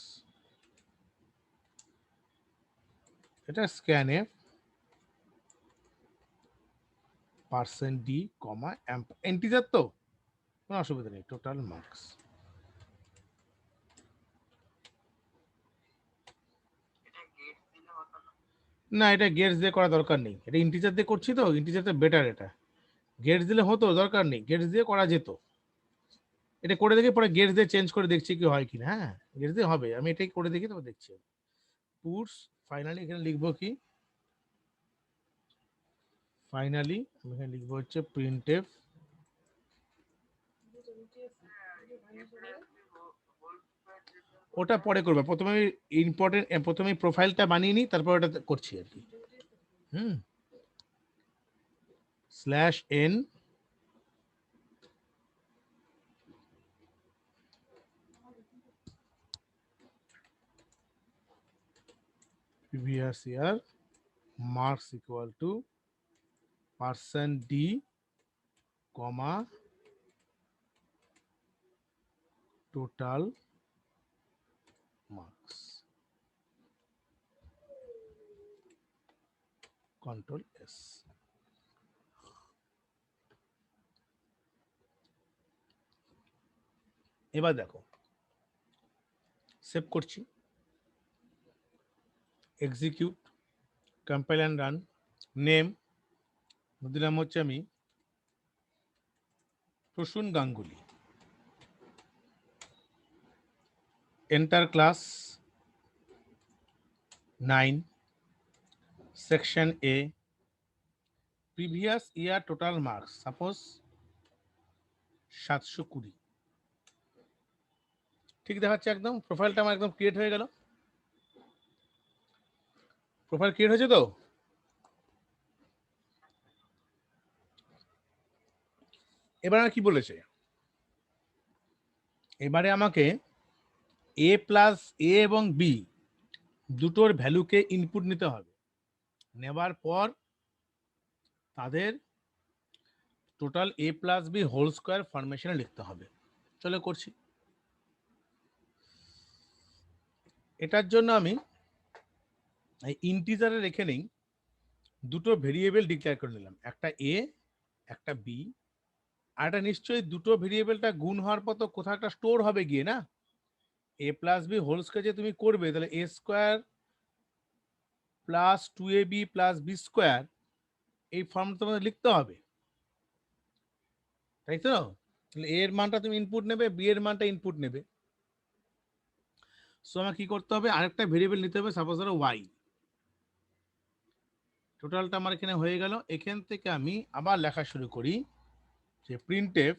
এটা স্ক্যানে %d, এন্টিজার তো, কোনো অসুবিধা নেই, টোটাল মার্কস। না, এটা গেটস দিয়ে করা দরকার নেই, এটা ইন্টিজার দিয়ে করছি তো, ইন্টিজারটা বেটার। এটা গেটস দিলে হতো, দরকার নেই, গেটস দিয়ে করা যেত। এটা করে দেখি, পরে গেটস দিয়ে চেঞ্জ করে দেখছি কি হয় কিনা। হ্যাঁ, গেটস দিয়ে হবে, আমি এটাই করে দেখি, তবে দেখছি। পুটস ফাইনালি এখানে লিখবো কি, ফাইনালি আমি এখানে লিখবো হচ্ছে প্রিন্টএফ। ওটা পরে করবে, প্রথমে ইম্পর্টেন্ট, প্রথমে প্রোফাইলটা বানিয়ে নিই, তারপর ওটা করছি আর কি। Slash N previous year marks equal to percent d comma total marks, control s। এবার দেখো, সেভ করছি, execute, compile and run. Name দিলাম হচ্ছে আমি Prasun Ganguly. Enter class 9, section A, previous year total marks suppose 720। ঠিক দেখাচ্ছে একদম, প্রোফাইলটা আমার একদম ক্রিয়েট হয়ে গেল। প্রোফাইল ক্রিয়েট হয়েছে তো? এবার কি বলেছে, এবারে আমাকে এ প্লাস এ এবং বি দুটোর ভ্যালুকে ইনপুট নিতে হবে, নেবার পর তাদের total A plus B whole square ফরমেশনে লিখতে হবে। চলো করছি। এটার জন্য আমি ইন্টিজারে রেখে নেই, দুটো ভেরিয়েবল ডিক্লেয়ার করে নিলাম, একটা এ একটা বি। আর এটা নিশ্চয়ই দুটো ভেরিয়েবলটা গুণ হওয়ার পর তো কোথাও একটা স্টোর হবে গিয়ে, না? A plus B whole square যে তুমি করবে, তাহলে A square plus 2ab plus B square, এই ফর্মটা তোমাদের লিখতে হবে, তাই তো? তাহলে এর মানটা তুমি ইনপুট নেবে, বি এর মানটা ইনপুট নেবে। সো আমার কি করতে হবে, আরেকটা ভেরিয়েবল নিতে হবে, সাপোজ ধরো ওয়াই। টোটালটা আমার এখানে হয়ে গেল। এখান থেকে আমি আবার লেখা শুরু করি যে প্রিন্টএফ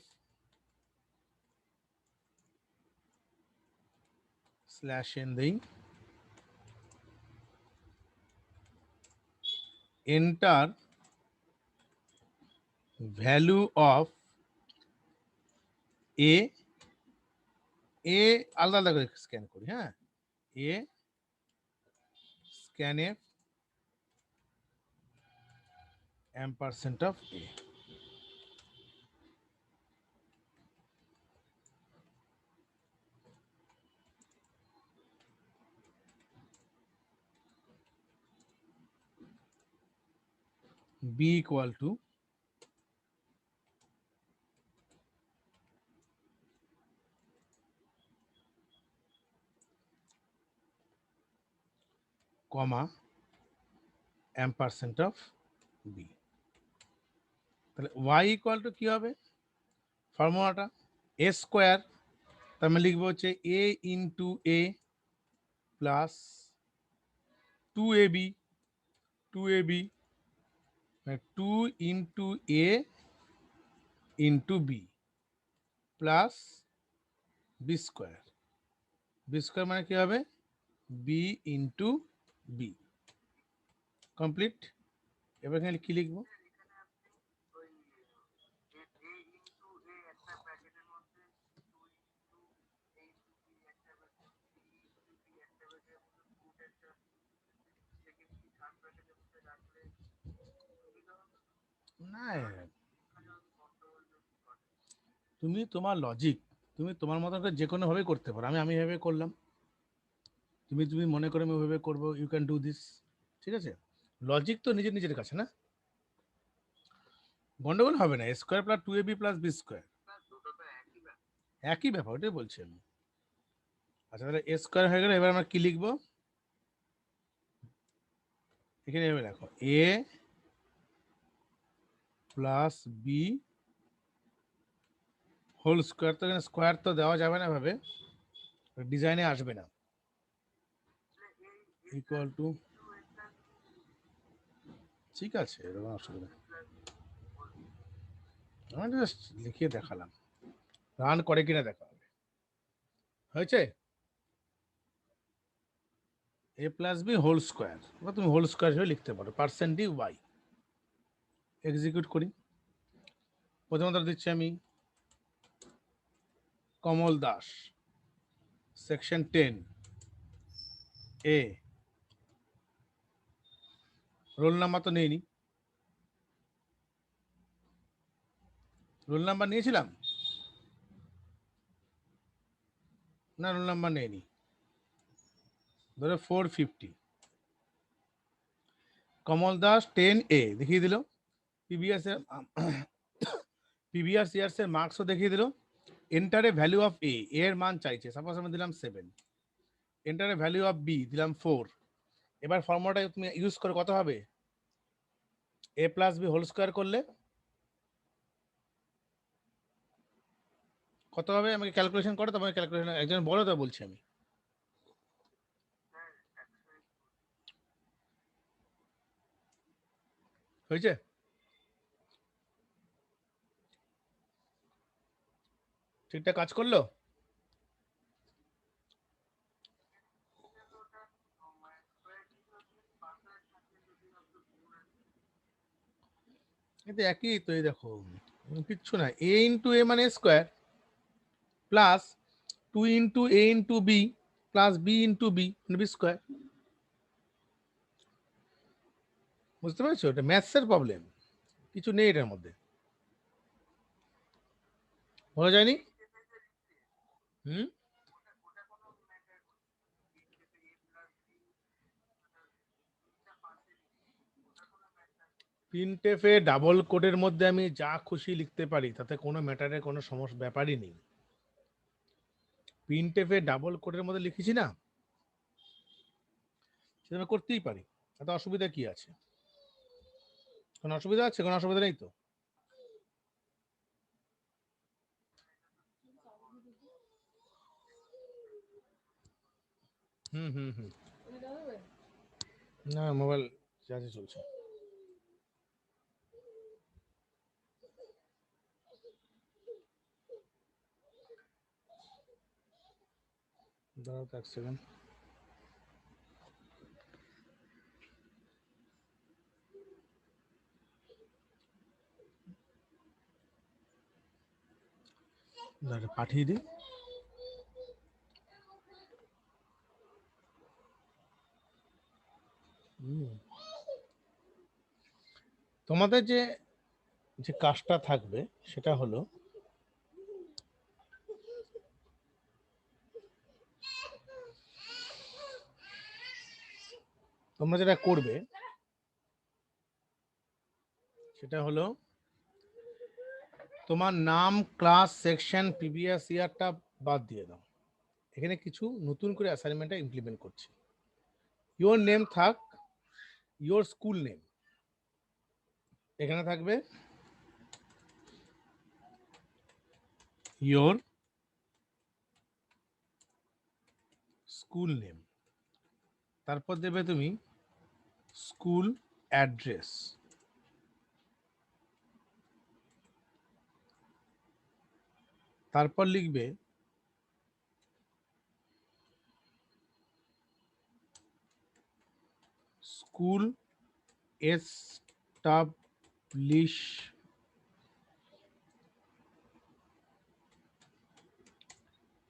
স্ল্যাশ এন দেই, enter value of A, A আলাদা আলাদা করে স্ক্যান করি। হ্যাঁ, এ scanf ampersand of a, b equal to comma ampersand of b। তাহলে y ইকুয়াল টু কি হবে, ফর্মুলাটা এ স্কোয়ার, তার মানে লিখবো হচ্ছে A into A plus 2ab, 2ab 2 into A into B plus B square. B square মানে কি হবে, বি ইন্টু বি। কমপ্লিট। এবার এখানে কি লিখবো, না তুমি তোমার লজিক, তুমি তোমার মতো করে যে কোনো ভাবে করতে পারো, আমি এভাবে করলাম, তুমি তুমি মনে করো আমি ওইভাবে করবো, ইউ ক্যান ডু দিস। ঠিক আছে, লজিক তো নিজের নিজের কাছে, না? গন্ডগোল হবে না, square plus 2ab plus B square. একই ব্যাপার, ওটাই বলছি আমি। আচ্ছা তাহলে এ স্কোয়ার হয়ে গেল, এবার আমরা কি লিখবো? এখানে এভাবে দেখো, এ প্লাস বি হোল স্কোয়ার, তো এখানে স্কোয়ার তো দেওয়া যাবে না ভাবে, ডিজাইনে আসবে না, ইকুয়াল টু, ঠিক আছে এরকম অসুবিধা, আমি জাস্ট লিখিয়ে দেখালাম, রান করে কিনা দেখা হবে। হয়েছে? এ প্লাস বি হোল স্কোয়ার, বা তুমি হোল স্কোয়ার হিসেবে লিখতে পারো, পার্সেন্ট ডি ওয়াই। এক্সিকিউট করি। প্রথমত দিচ্ছি আমি কমল দাস, সেকশন 10 এ, রোল নাম্বার তো নেইনি, রোল নাম্বার নিয়েছিলাম না, রোল নাম্বার নেইনি, ধরো 450, কমল দাস 10A দেখিয়ে দিল, পিভিএস এর পিভিআর ইয়ার্স এর মার্কসও দেখিয়ে দিল। Enter a value of a, এর মান চাইছে, সাপোজ আমি দিলাম 7, enter a value of b দিলাম 4। এবার ফর্মুলাটা তুমি ইউজ করে কত হবে? A plus B whole square করলে কত হবে? আমাকে ক্যালকুলেশন করো, তোমাকে ক্যালকুলেশন একজন বলো, তো বলছি আমি। হয়েছে? ঠিকঠাক কাজ করলো? কিন্তু একই তো, এই দেখো কিচ্ছু না, এ ইন্টু এ মানে square, plus 2 into A into B, plus B into B মানে বি স্কোয়ার। বুঝতে পেরেছো? এটা ম্যাথসের প্রবলেম, কিছু নেই এটার মধ্যে। বলা যায়নি? হুম, প্রিন্টএফে ডাবল কোডের মধ্যে আমি যা খুশি লিখতে পারি, তাতে কোনো ম্যাটারের কোনো সমস্যা ব্যাপারই নেই। প্রিন্টএফে ডাবল কোডের মধ্যে লিখেছি না, সেটা আমি করতেই পারি, তাতে অসুবিধা কি আছে? কোনো অসুবিধা আছে? কোনো অসুবিধা নেই তো? হুম হুম হুম, না মোবাইল চার্জে চলছে। দাঁড়াও তো 1 সেকেন্ড। পাঠিয়ে দিই। তোমাদের যে যে কাজটা থাকবে সেটা হলো, তোমরা যেটা করবে সেটা হলো, তোমার নাম, ক্লাস, সেকশন, প্রিভিয়াস ইয়ারটা বাদ দিয়ে দাও, এখানে কিছু নতুন করে অ্যাসাইনমেন্টটা ইমপ্লিমেন্ট করছি। ইওর নেম থাক, ইওর স্কুল নেম এখানে থাকবে, ইওর স্কুল নেম, তারপর দেবে তুমি স্কুল অ্যাড্রেস, তারপর লিখবে school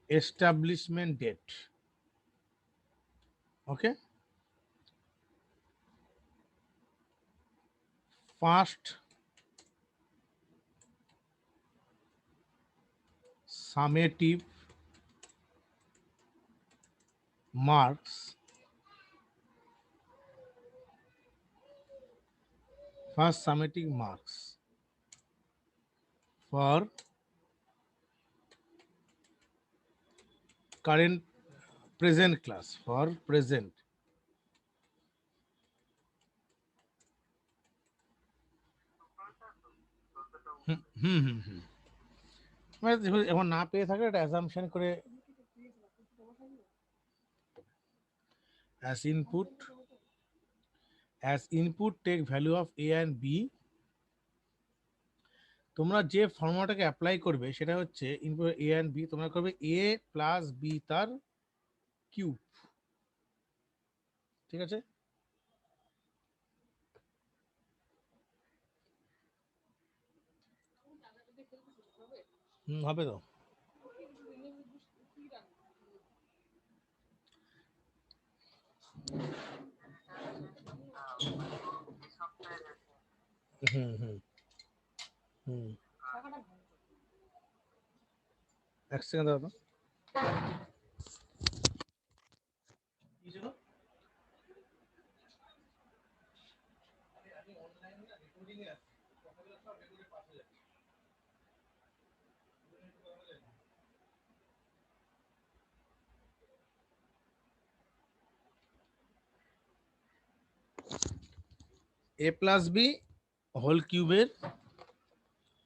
establishment date. Okay, first summative marks, first summative marks for current present class for present. Hmm hmm hmm hmm এখন না পেয়ে থাকলে এটা অ্যাসাম্পশন করে as input take value of a and b। তোমরা যে ফর্মুলাটাকে অ্যাপ্লাই করবে সেটা হচ্ছে ইনপুট এ এন্ড বি, তোমরা করবে এ প্লাস বি তার কিউব, ঠিক আছে? হবে তো। হুম হুম হুম এক সেকেন্ড দাও তো। এ প্লাস বি হোল কিউবের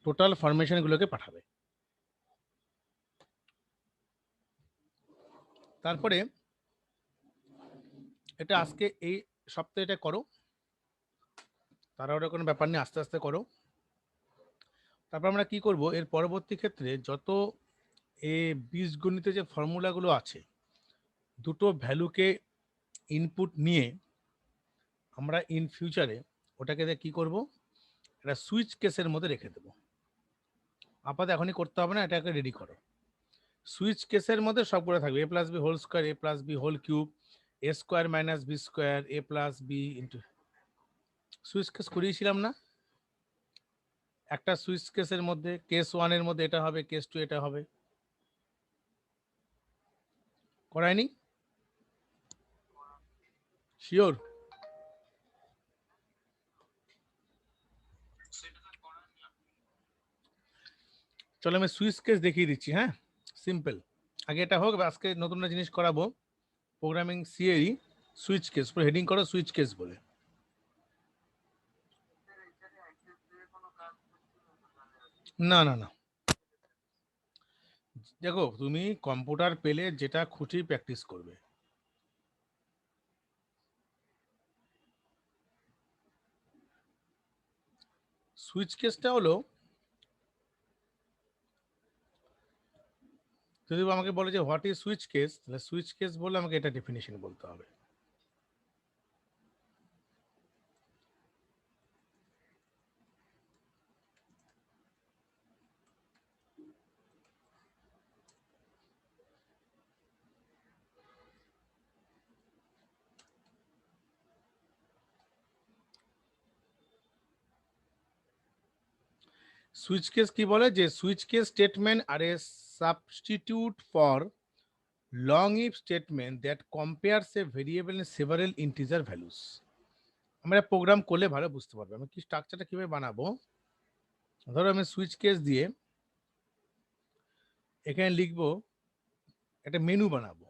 টোটাল ফরমেশনগুলোকে পাঠাবে। তারপরে এটা আজকে এই সপ্তাহে এটা করো, তারা ওটা কোনো ব্যাপার নেই, আস্তে আস্তে করো। তারপর আমরা কি করব, এর পরবর্তী ক্ষেত্রে যত এ বীজগণিতে যে ফর্মুলাগুলো আছে, দুটো ভ্যালুকে ইনপুট নিয়ে আমরা ইন ফিউচারে ওটাকে কি করব, এটা সুইচ কেসের মধ্যে রেখে দেবো। আপাতত এখনই করতে হবে না, এটাকে রেডি করো। সুইচ কেসের মধ্যে সবগুলো থাকবে, A plus B whole square, A plus B whole cube, A square minus B square, A plus B into. Switch case করিয়েছিলাম না? একটা সুইচ কেসের মধ্যে কেস ওয়ানের মধ্যে এটা হবে, কেস টু এটা হবে, করায়নি? শিওর? চলো আমি সুইচ কেস দেখিয়ে দিচ্ছি। হ্যাঁ, সিম্পল। আগে এটা হোক, আজকে নতুন একটা জিনিস করাবো, প্রোগ্রামিং সিএই সুইচ কেস, পুরো হেডিং করো সুইচ কেস বলে। না না না, দেখো তুমি কম্পিউটার পেলে যেটা খুশি প্র্যাকটিস করবে। সুইচ কেসটা হলো, যদি আমাকে বলে যে হোয়াট ইজ সুইচ কেস, তাহলে সুইচ কেস বলে আমাকে এটা ডেফিনেশন বলতে হবে। সুইচ কেস কি বলে, যে সুইচ কেস স্টেটমেন্ট আর a substitute for long if statement that compares a variable in several integer values. আমরা প্রোগ্রাম করলে ভালো বুঝতে পারবে আমি কি স্ট্রাকচারটা কিভাবে বানাবো। ধরো আমি সুইচ কেস দিয়ে এখানে লিখবো, একটা মেনু বানাবো।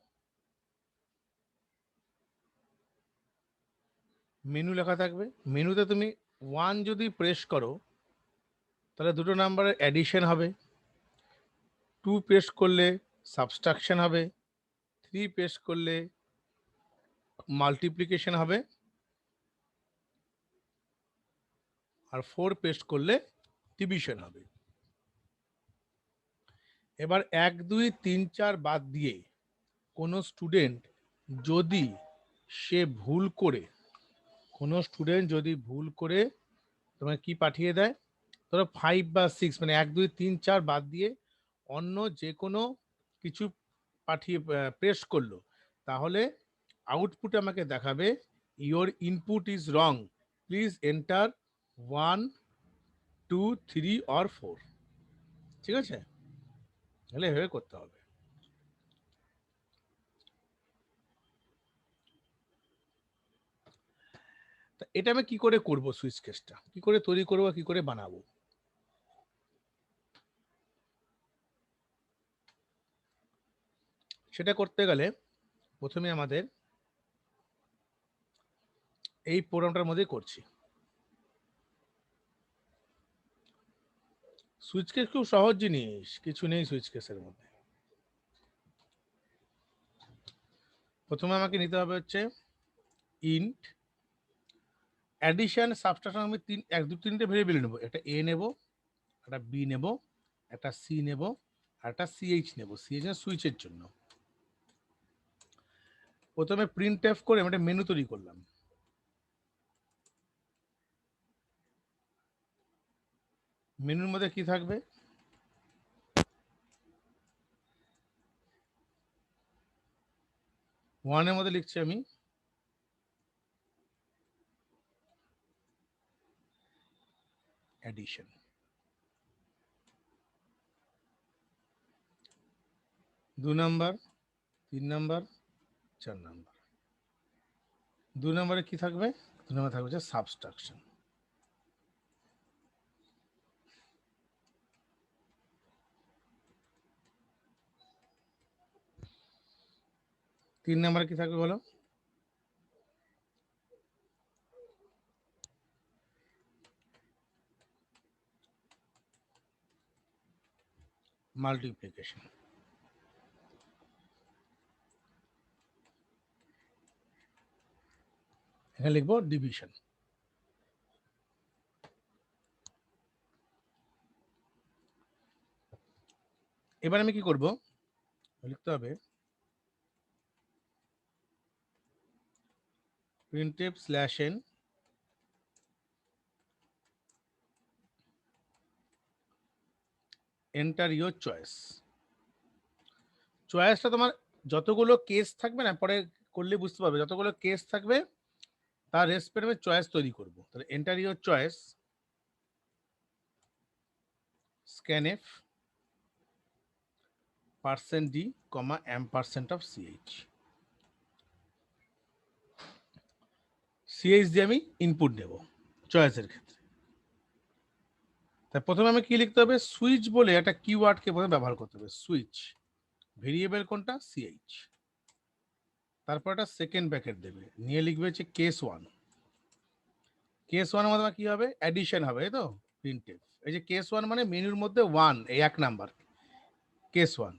মেনু লেখা থাকবে, মেনুতে তুমি 1 যদি প্রেস করো তাহলে দুটো নাম্বারের অ্যাডিশন হবে, 2 প্রেস করলে সাবস্ট্রাকশন হবে, 3 প্রেস করলে মাল্টিপ্লিকেশন হবে, আর 4 পেস্ট করলে ডিভিশন হবে। এবার 1 2 3 4 বাদ দিয়ে কোনো স্টুডেন্ট যদি সে ভুল করে, কোনো স্টুডেন্ট যদি ভুল করে তোমাকে কি পাঠিয়ে দেয়, ধরো 5 বা 6, মানে 1 2 3 4 বাদ দিয়ে অন্য যে কোনো কিছু পাঠিয়ে প্রেস করলো, তাহলে আউটপুট আমাকে দেখাবে your input is wrong, please enter 1 2 3 or 4। ঠিক আছে, তাহলে এভাবে করতে হবে। তা এটা আমি কি করে করব, সুইচ কেসটা কি করে তৈরি করব, কি করে বানাবো? সেটা করতে গেলে প্রথমে আমাদের এই প্রোগ্রামটার মধ্যে করছি। সুইচ কেস খুব সহজ জিনিস, কিছু নেই সুইচ কেসের মধ্যে। প্রথমে আমাকে নিতে হবে হচ্ছে ইন্ট অ্যাডিশন সাবট্রাকশন। আমি এক দু তিনটে ভেরিয়েবল নেব, একটা এ নেব, একটা বি নেব, একটা সি নেব, আর একটা সিএইচ নেব। সিএইচ সুইচের জন্য। প্রথমে প্রিন্ট এফ করে আমি একটা মেনু তৈরি করলাম। মেনুর মধ্যে কি থাকবে? ওয়ানের মধ্যে লিখছি আমি অ্যাডিশন। 2 number, 3 number, 4 number. 2 নম্বরে কি থাকবে? 2 নম্বরে থাকবে হচ্ছে সাবট্রাকশন। তিন নম্বরে কি থাকবে বলো? মাল্টিপ্লিকেশন। এখানে লিখবো ডিভিশন। এবার আমি কি করব? লিখতে হবে printf /n enter your choice। চয়েসটা তোমার যতগুলো কেস থাকবে না, পরে করলে বুঝতে পারবে, যতগুলো কেস থাকবে তার রেসপেক্ট আমি চয়েস তৈরি করব। তাহলে enter your choice scanf %d, %, of ch। ch দিয়ে আমি ইনপুট দেব চয়েসের ক্ষেত্রে। তাই প্রথমে আমি কি লিখতে হবে? সুইচ বলে একটা কিওয়ার্ডকে প্রথমে ব্যবহার করতে হবে। সুইচ ভেরিয়েবল কোনটা? ch। তারপর একটা সেকেন্ড ব্র্যাকেট দেবে, নিয়ে লিখবে হচ্ছে কেস 1। কেস 1 এর মধ্যে কি হবে? অ্যাডিশন হবে, তাই তো? প্রিন্টএফ। এই যে কেস 1 মানে মেনুর মধ্যে 1, এই 1 number case 1।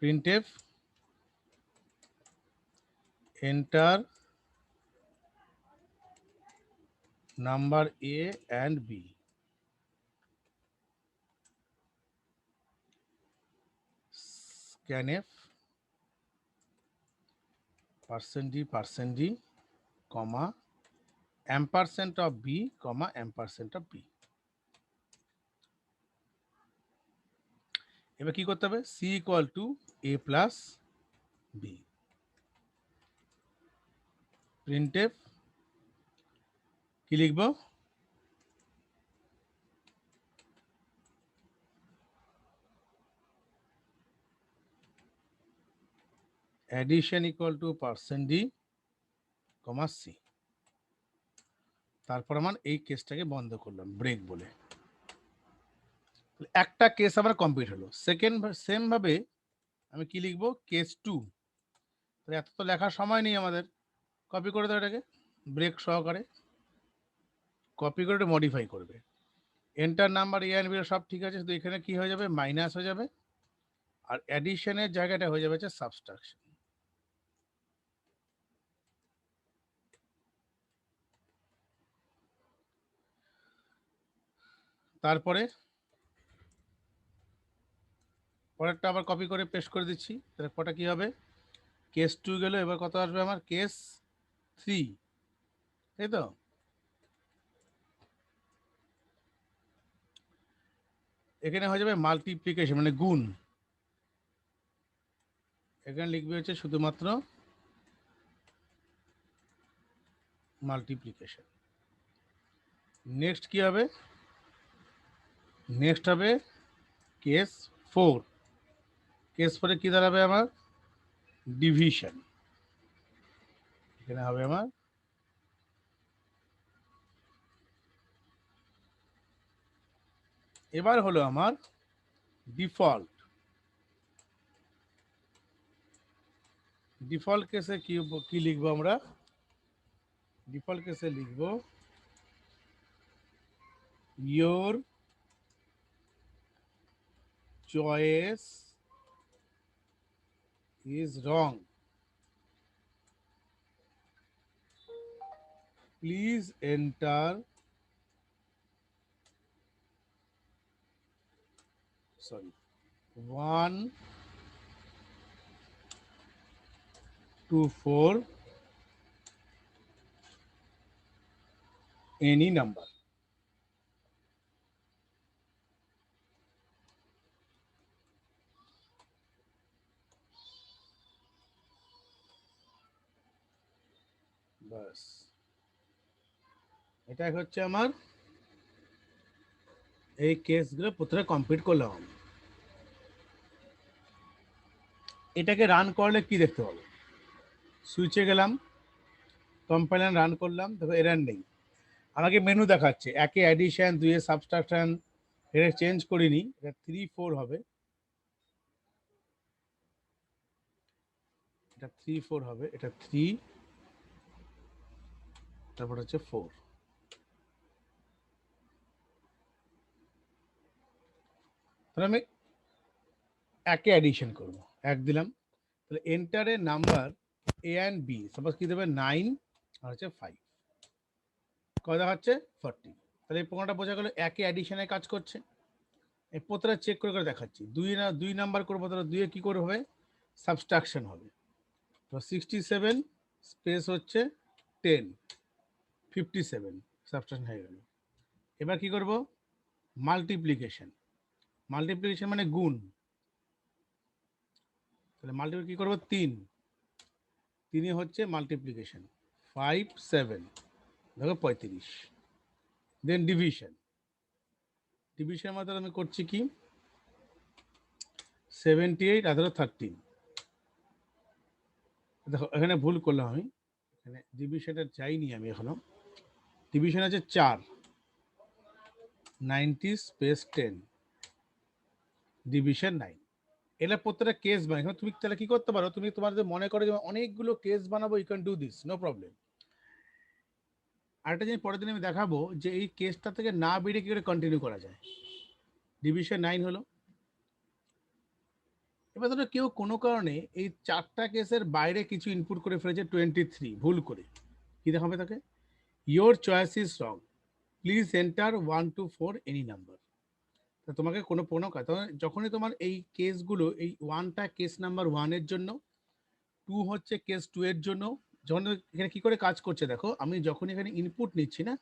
Printf enter number a and b. scanf %d, %d, %, of b, %, of b। এবার কি করতে হবে? c equal to a plus b। Printf কি লিখবো? addition equal to %d, c। তারপর আমার এই কেসটাকে বন্ধ করলাম ব্রেক বলে। একটা কেস আমার কমপ্লিট হলো। সেকেন্ড সেম ভাবে আমি কি লিখবো? কেস 2। তাহলে এত তো লেখার সময় নেই আমাদের, কপি করে দাও এটাকে ব্রেক সহকারে। কপি করে মডিফাই করবে। Enter number a and b সব ঠিক আছে, শুধু এখানে কি হয়ে যাবে? মাইনাস হয়ে যাবে। আর অ্যাডিশনের জায়গাটা হয়ে যাবে হচ্ছে সাবট্রাকশন। তারপরে পরেরটা আবার কপি করে পেস্ট করে দিচ্ছি। তাহলে পরটা কি হবে? কেস 2 গেল, এবার কত আসবে আমার? কেস 3, তাই তো? এখানে হয়ে যাবে মাল্টিপ্লিকেশন মানে গুণ। এখানে লিখবে হচ্ছে শুধুমাত্র মাল্টিপ্লিকেশন। নেক্সট কি হবে? নেক্সট হবে কেস 4। কেস 4 কি দাঁড়াবে আমার? ডিভিশন। এখানে হবে আমার এবার হলো আমার ডিফল্ট। ডিফল্ট কেসে কি লিখবো আমরা? ডিফল্ট কেসে লিখবো your choice is wrong, please enter 1 to 4 any number. বাস, এটা হচ্ছে আমার এই কেসগুলো প্রথমে কমপ্লিট করলাম আমি। এটাকে রান করলে কি দেখতে পাবো? সুইচে গেলাম, কম্পাইলার রান করলাম, দেখো এরর নেই। আমাকে মেনু দেখাচ্ছে, একে অ্যাডিশন, দুইয়ে সাবস্ট্রাকশন, এটা চেঞ্জ করিনি, এটা 3 4 হবে, এটা 3 4 হবে, এটা 3 তারপর হচ্ছে 4। তাহলে আমি একে অ্যাডিশন করব, এক দিলাম, তাহলে এন্টারের number A and B, suppose কি দেবে 9 আর হচ্ছে 5, কয় দেখাচ্ছে 40। তাহলে এই প্রোগ্রামটা বোঝা গেল একে অ্যাডিশনে কাজ করছে। এই প্রতিটা চেক করে করে দেখাচ্ছি, দুই নাম্বার করবো, তাহলে দুইয়ে কি করে হবে? সাবস্ট্রাকশন হবে। তো 67 স্পেস হচ্ছে 10, 57 সাবস্ট্রাকশন হয়ে গেল। এবার কি করব? মাল্টিপ্লিকেশন। মাল্টিপ্লিকেশন মানে গুণ, তাহলে মাল্টিপ্লিকেশন কি করবো? 3 হচ্ছে মাল্টিপ্লিকেশন, 5 7 দেখো 35। দেন ডিভিশন, ডিভিশনের মাধ্যমে আমি করছি কি 78 আর ধরো 13। দেখো এখানে ভুল করলাম আমি, এখানে ডিভিশনটা চাইনি আমি এখনো। ডিভিশন আছে 4, 90 স্পেস 10, ডিভিশন 9। এটা প্রত্যেকটা কেস বানাই। তুমি তাহলে কি করতে পারো, তুমি তোমার যদি মনে করো যে অনেকগুলো কেস বানাবো, you can do this, no problem. আরেকটা জিনিস পরের দিন আমি দেখাবো যে এই কেসটা থেকে না বেরিয়ে কি করে কন্টিনিউ করা যায়। ডিভিশন 9 হলো। এবার ধরো কেউ কোনো কারণে এই 4টা কেসের বাইরে কিছু ইনপুট করে ফেলেছে 23 ভুল করে, কি দেখাবে তাকে? Your choice is wrong, please enter 1 to 4 any number. তোমাকে কোনো কথা, যখনই তোমার এই কেসগুলো, এই 1টা কেস নাম্বার 1 এর জন্য, 2 হচ্ছে কেস 2 এর জন্য, যখন এখানে কি করে কাজ করছে দেখো, আমি যখন এখানে ইনপুট নিচ্ছি না,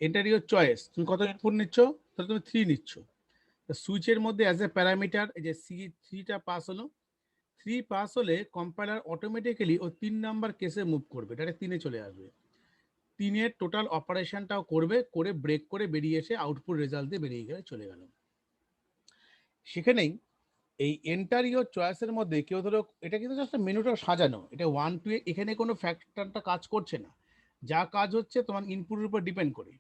এন্টার ইয়োর চয়েস, তুমি কত ইনপুট নিচ্ছ? তাহলে তুমি 3 নিচ্ছ। সুইচের মধ্যে অ্যাজ এ প্যারামিটার এই যে C3টা পাস হলো, 3 পাস হলে কম্পাইলার অটোমেটিক্যালি ও 3 নাম্বার কেসে মুভ করবে, ডাইরেক্ট 3-এ চলে আসবে। 3-এর টোটাল অপারেশনটাও করবে, করে ব্রেক করে বেরিয়ে এসে আউটপুট রেজাল্ট দিয়ে বেরিয়ে গেলে চলে গেল। সেখানেই এই এন্টার ইয়োর চয়েসের মধ্যে কেউ ধরো, এটা কিন্তু জাস্ট মেনুটা সাজানো, এটা 1 2 এখানে কোনো ফ্যাক্টরটা কাজ করছে না, যা কাজ হচ্ছে তোমার ইনপুটের উপর ডিপেন্ড করে।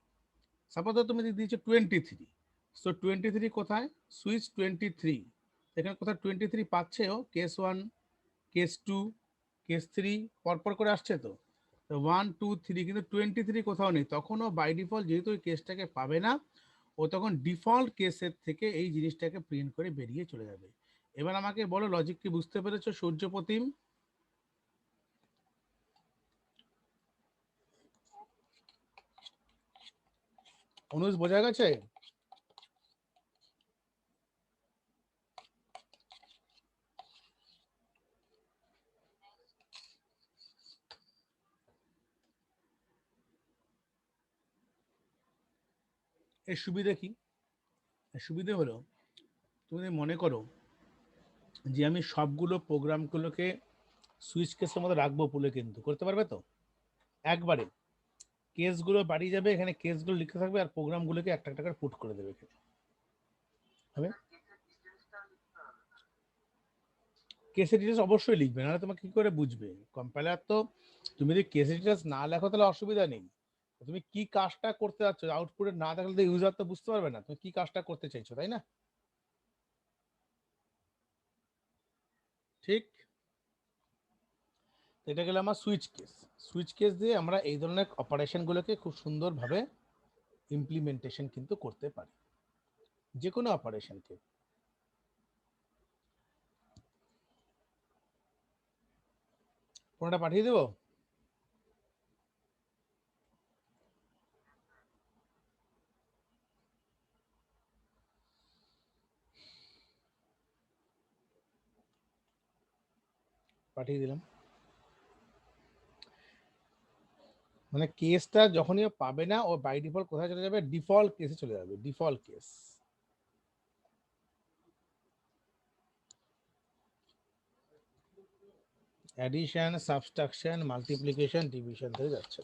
সাপোজ তুমি দিয়েছো 23, সো 23 কোথায়? সুইচ 23, এখানে কোথায় 23 পাচ্ছে ও? কেস 1, কেস 2, কেস 3 পরপর করে আসছে তো 1 2 3, কিন্তু 23 কোথাও নেই। তখনও বাই ডিফল্ট যেহেতু ওই কেসটাকে পাবে না, ও তখন ডিফল্ট কেসের থেকে এই জিনিসটাকে প্রিন্ট করে বেরিয়ে চলে যাবে। এবার আমাকে বলো, লজিক কি বুঝতে পেরেছো সূর্যপ্রতিম? অনুজ বোঝা গেছে? এর সুবিধা কি? এর সুবিধে হলো, তুমি মনে করো যে আমি সবগুলো প্রোগ্রামগুলোকে সুইচ কেসের মধ্যে রাখবো পুলে, কিন্তু করতে পারবে তো? একবারে কেসগুলো বাড়িয়ে যাবে, এখানে কেসগুলো লিখে থাকবে আর প্রোগ্রামগুলোকে একটা একটা করে পুট করে দেবে এখানে, হবে? কেসের ডিটেলস অবশ্যই লিখবে, নাহলে তোমাকে কি করে বুঝবে কম্পাইলার? তো তুমি যদি কেসের ডিটেলস না লেখো তাহলে অসুবিধা নেই, তুমি কি কাজটা করতে যাচ্ছ আউটপুটে না দেখলে তো ইউজার তো বুঝতে পারবে না তুমি কি কাজটা করতে চাইছো, তাই না? ঠিক। এটা গেল আমার সুইচ কেস। সুইচ কেস দিয়ে আমরা এই ধরনের অপারেশনগুলোকে খুব সুন্দরভাবে ইমপ্লিমেন্টেশন কিন্তু করতে পারি, যে কোনো অপারেশনকে। কোনটা পাঠিয়ে দেবো? পাঠিয়ে দিলাম। মানে কেসটা যখনই ও পাবে না, ও বাই ডিফল্ট কোথায় চলে যাবে? ডিফল্ট কেসে চলে যাবে, default case. Addition, subtraction, multiplication, division থেকে যাচ্ছে।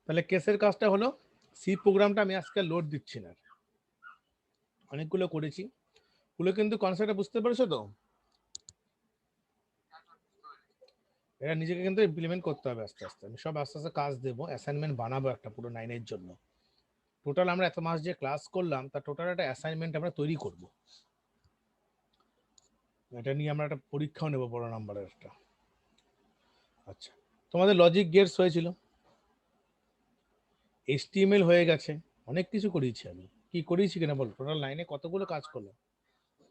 তাহলে কেসের কাজটা হলো, সি প্রোগ্রামটা আমি আজকে লোড দিচ্ছি না, অনেকগুলো করেছি। গুলো কিন্তু কনসেপ্টটা বুঝতে পেরেছো তো? এটা নিজেকে কিন্তু ইমপ্লিমেন্ট করতে হবে আস্তে আস্তে। আমি সব আস্তে আস্তে কাজ দেবো, অ্যাসাইনমেন্ট বানাবো একটা পুরো 9 এর জন্য। টোটাল আমরা এত মাস যে ক্লাস করলাম তার টোটাল একটা অ্যাসাইনমেন্ট আমরা তৈরি করব। এটা নিয়ে আমরা একটা পরীক্ষাও নেব, বড় নাম্বারের একটা। আচ্ছা, তোমাদের লজিক গেটস হয়েছিল, HTML হয়ে গেছে, অনেক কিছু করিয়েছি আমি। কি করিয়েছি কিনা বল? টোটাল 9 কতগুলো কাজ করলাম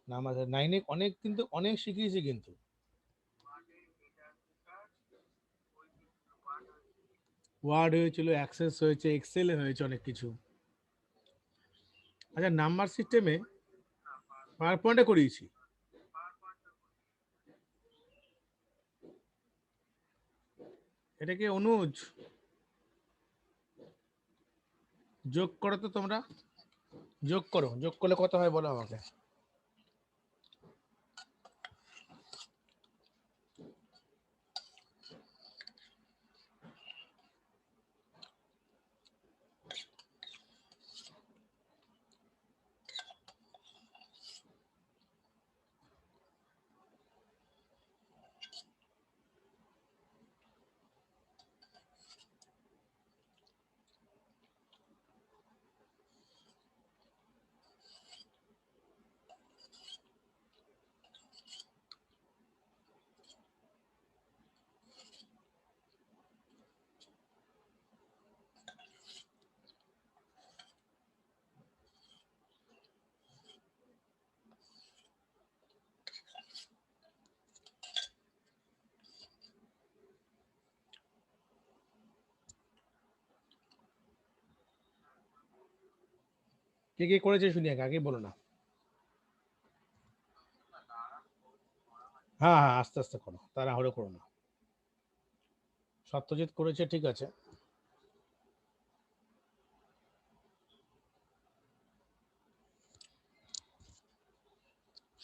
না? আমাদের 9 অনেক, কিন্তু অনেক শিখিয়েছি কিন্তু। ওয়ার্ড হয়েছিল, অ্যাক্সেস হয়েছে, এক্সেলে হয়েছে অনেক কিছু। আচ্ছা, নাম্বার সিস্টেমে পাওয়ার পয়েন্টে করিয়েছি। এটা কি অনুজ? যোগ করো তো তোমরা, যোগ করো। যোগ করলে কত হয় বলো আমাকে। কে কে করেছে শুনি আগে, আগে বলো না। হ্যাঁ হ্যাঁ, আস্তে আস্তে করো, তাড়াহুড়ো করো না। সত্যজিৎ করেছে, ঠিক আছে।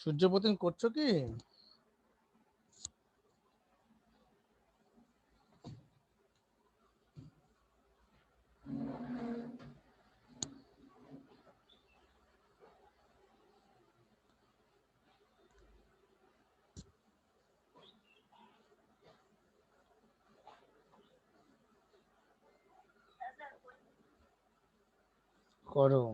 সূর্যপ্রতিম করছো কি? করো।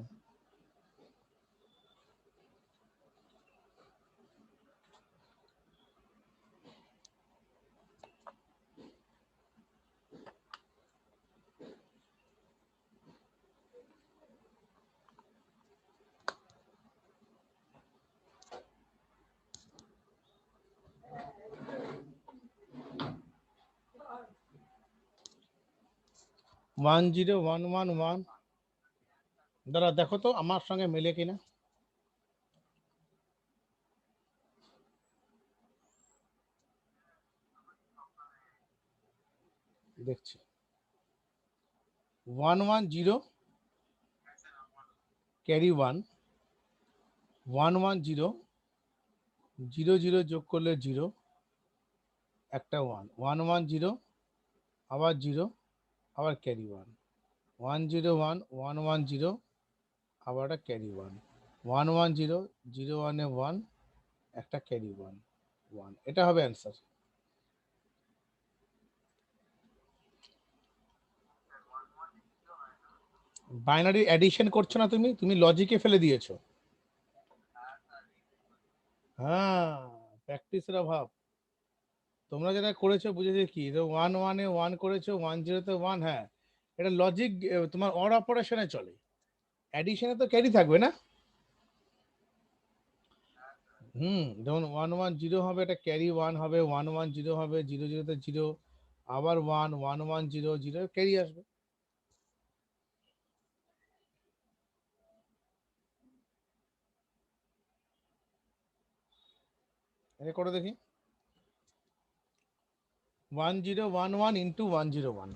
One zero one one one, দাঁড়া দেখো তো আমার সঙ্গে মেলে কিনা। দেখছি। 110 ক্যারি 1, 110 জিরো জিরো যোগ করলে জিরো, একটা ওয়ান, 110 আবার জিরো, আবার ক্যারি 1, 101 110 আবার একটা ক্যারি 1, 110 জিরো ওয়ানে 1, একটা ক্যারি 1 1, এটা হবে অ্যান্সার। বাইনারি অ্যাডিশন করছো না, তুমি তুমি লজিকে ফেলে দিয়েছো। হ্যাঁ, প্র্যাকটিসের অভাব। তোমরা যেটা করেছো বুঝেছি কি, ওয়ান ওয়ানে ওয়ান করেছো, 10-তে ওয়ান। হ্যাঁ, এটা লজিক, তোমার অর অপারেশনে চলে। অ্যাডিশনে তো ক্যারি থাকবে না। যেমন 110 হবে, এটা ক্যারি ওয়ান হবে, 110 হবে, 00-তে 0, আবার 1 1 1 0 0 ক্যারি আসবে। এটা করে দেখি, 1011 ইন্টু 101।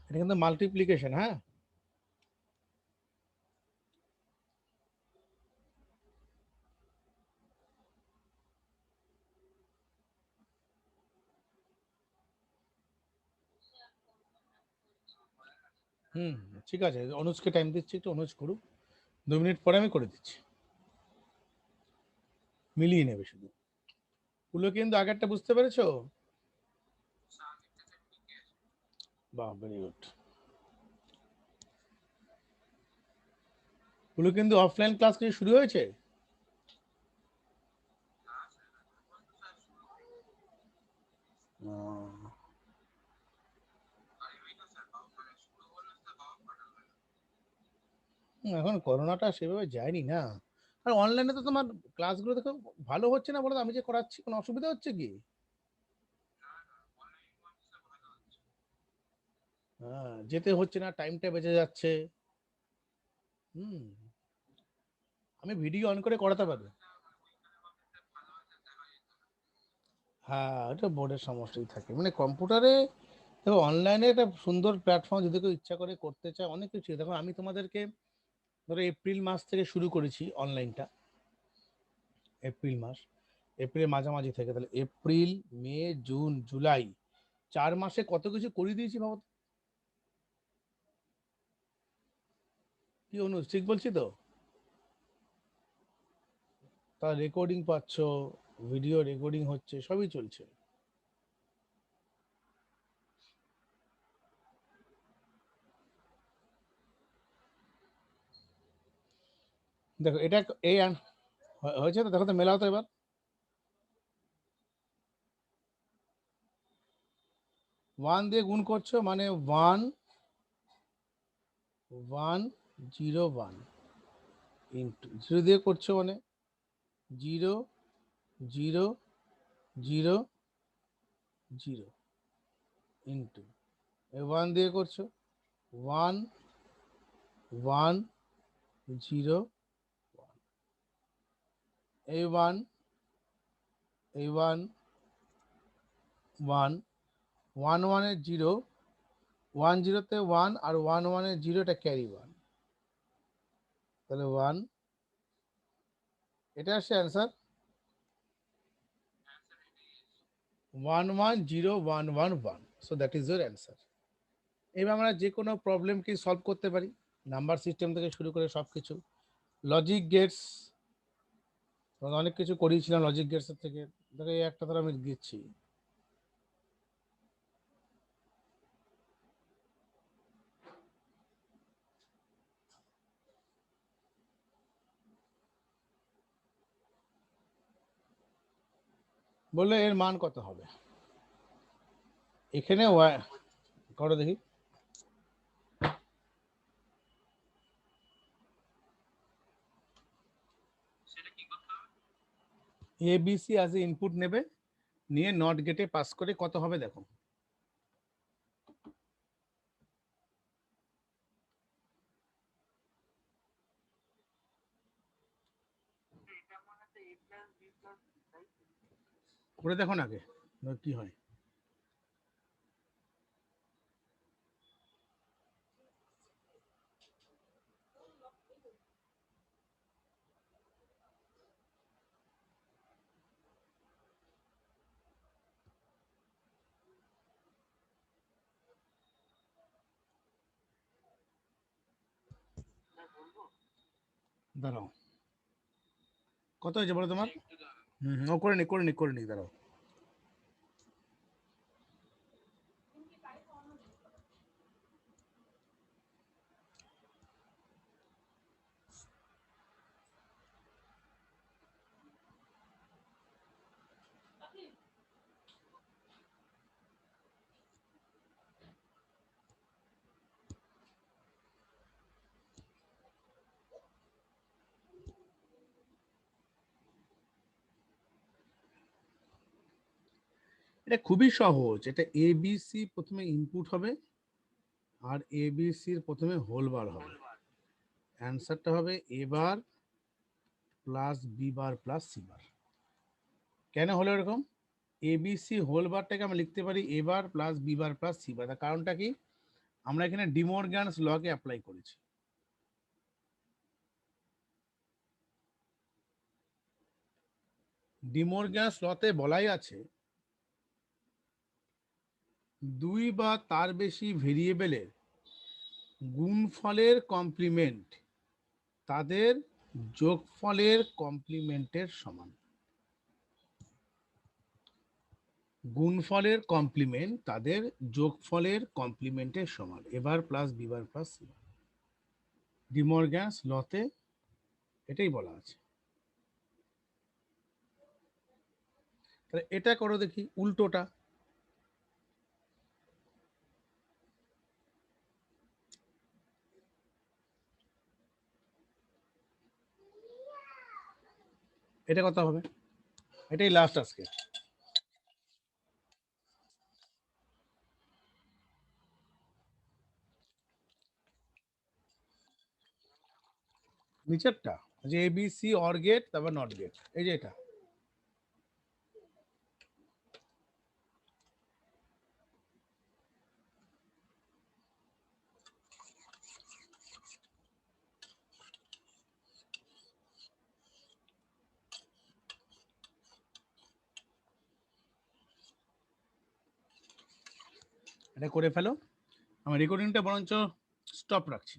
এটা কিন্তু মাল্টিপ্লিকেশন। হ্যাঁ, হুম, ঠিক আছে, অনুজকে টাইম দিচ্ছি, একটু অনুজ করুক, 2 মিনিট পরে আমি করে দিচ্ছি। মিলিয়ে নেবে শুধু। পুলো কিন্তু আগেরটা বুঝতে পেরেছো? বাহ, ভেরি গুড। পুলো কিন্তু অফলাইন ক্লাস কিছু শুরু হয়েছে? এখন করোনাটা সেভাবে যায়নি না। আর অনলাইনে তো তোমার ক্লাসগুলো দেখো ভালো হচ্ছে না, বলো তো? আমি যে করাচ্ছি কোনো অসুবিধা হচ্ছে কি? হ্যাঁ, যেতে হচ্ছে না, টাইমটা বেঁচে যাচ্ছে। হুম, আমি ভিডিও অন করে করাতে পারবো। হ্যাঁ, এটা বোর্ডের সমস্যাই থাকে, মানে কম্পিউটারে। দেখো, অনলাইনে একটা সুন্দর প্ল্যাটফর্ম, যদি কেউ ইচ্ছা করে করতে চায়, অনেক কিছু। দেখো, আমি তোমাদেরকে ধরো এপ্রিল মাস থেকে শুরু করেছি অনলাইনটা। এপ্রিল মাস, এপ্রিলের মাঝামাঝি থেকে, তাহলে এপ্রিল, মে, জুন, জুলাই, 4 মাসে কত কিছু করিয়ে দিয়েছি ভাবো তো। কি অনুজ, ঠিক বলছি তো? তার রেকর্ডিং পাচ্ছ, ভিডিও রেকর্ডিং হচ্ছে, সবই চলছে। দেখো এটা এই হয়েছে তো, দেখো তো, মেলাও তো এবার। 1 দিয়ে গুণ করছো মানে 1 1 0 1, ইন্টু 0 দিয়ে করছো মানে 0 0 0 0, ইন্টু 1 দিয়ে করছো 1 1 0 1, এই 1, এই 1 1 1 1 এর 0, 1 0-তে 1, আর 1 1 এর 0, এটা ক্যারি 1, তাহলে 1, এটা আসছে answer. 1 1 0 1 1 1, so that is your answer. এবার আমরা যে কোনো প্রবলেমকে সলভ করতে পারি, নাম্বার সিস্টেম থেকে শুরু করে সব কিছু। লজিক গেটস, অনেক কিছু করিয়েছিলাম লজিক গেটসের থেকে। ধরো এই একটা ধরো আমি দিচ্ছি, বললে এর মান কত হবে। এখানে করো দেখি। ABC অ্যাজ এ ইনপুট নেবে, নিয়ে নট গেটে পাস করে কত হবে দেখো। করে দেখো না আগে কি হয়। দাঁড়াও, কত হয়েছে বলো তোমার? ও করে নি দাঁড়াও। এটা খুবই সহজ, এটা এবিসি প্রথমে ইনপুট হবে আর এবিসির প্রথমে হোল বার হবে। অ্যান্সারটা হবে A bar plus B bar plus C bar. কেন হলো এরকম? এবিসি হোল বারটাকে আমরা লিখতে পারি A bar plus B bar plus C bar. তার কারণটা কি? আমরা এখানে ডিমর্গানস লকে অ্যাপ্লাই করেছি। ডিমর্গানস লতে বলাই আছে দুই বা তার বেশি ভেরিয়েবলের গুণফলের কমপ্লিমেন্ট তাদের যোগফলের কমপ্লিমেন্টের সমান। গুণফলের কমপ্লিমেন্ট তাদের যোগফলের কমপ্লিমেন্টের সমান, এবার plus Bieber plus C. De Morgan's লতে এটাই বলা আছে। তাহলে এটা করো দেখি উল্টোটা। এটা কত হবে? এটাই লাস্ট আজকে। নিচেরটা যে A B C or gate তারপর নট গেট, এই যে এটা। এটা করে ফেলো। আমার রেকর্ডিংটা বরঞ্চ স্টপ রাখছি।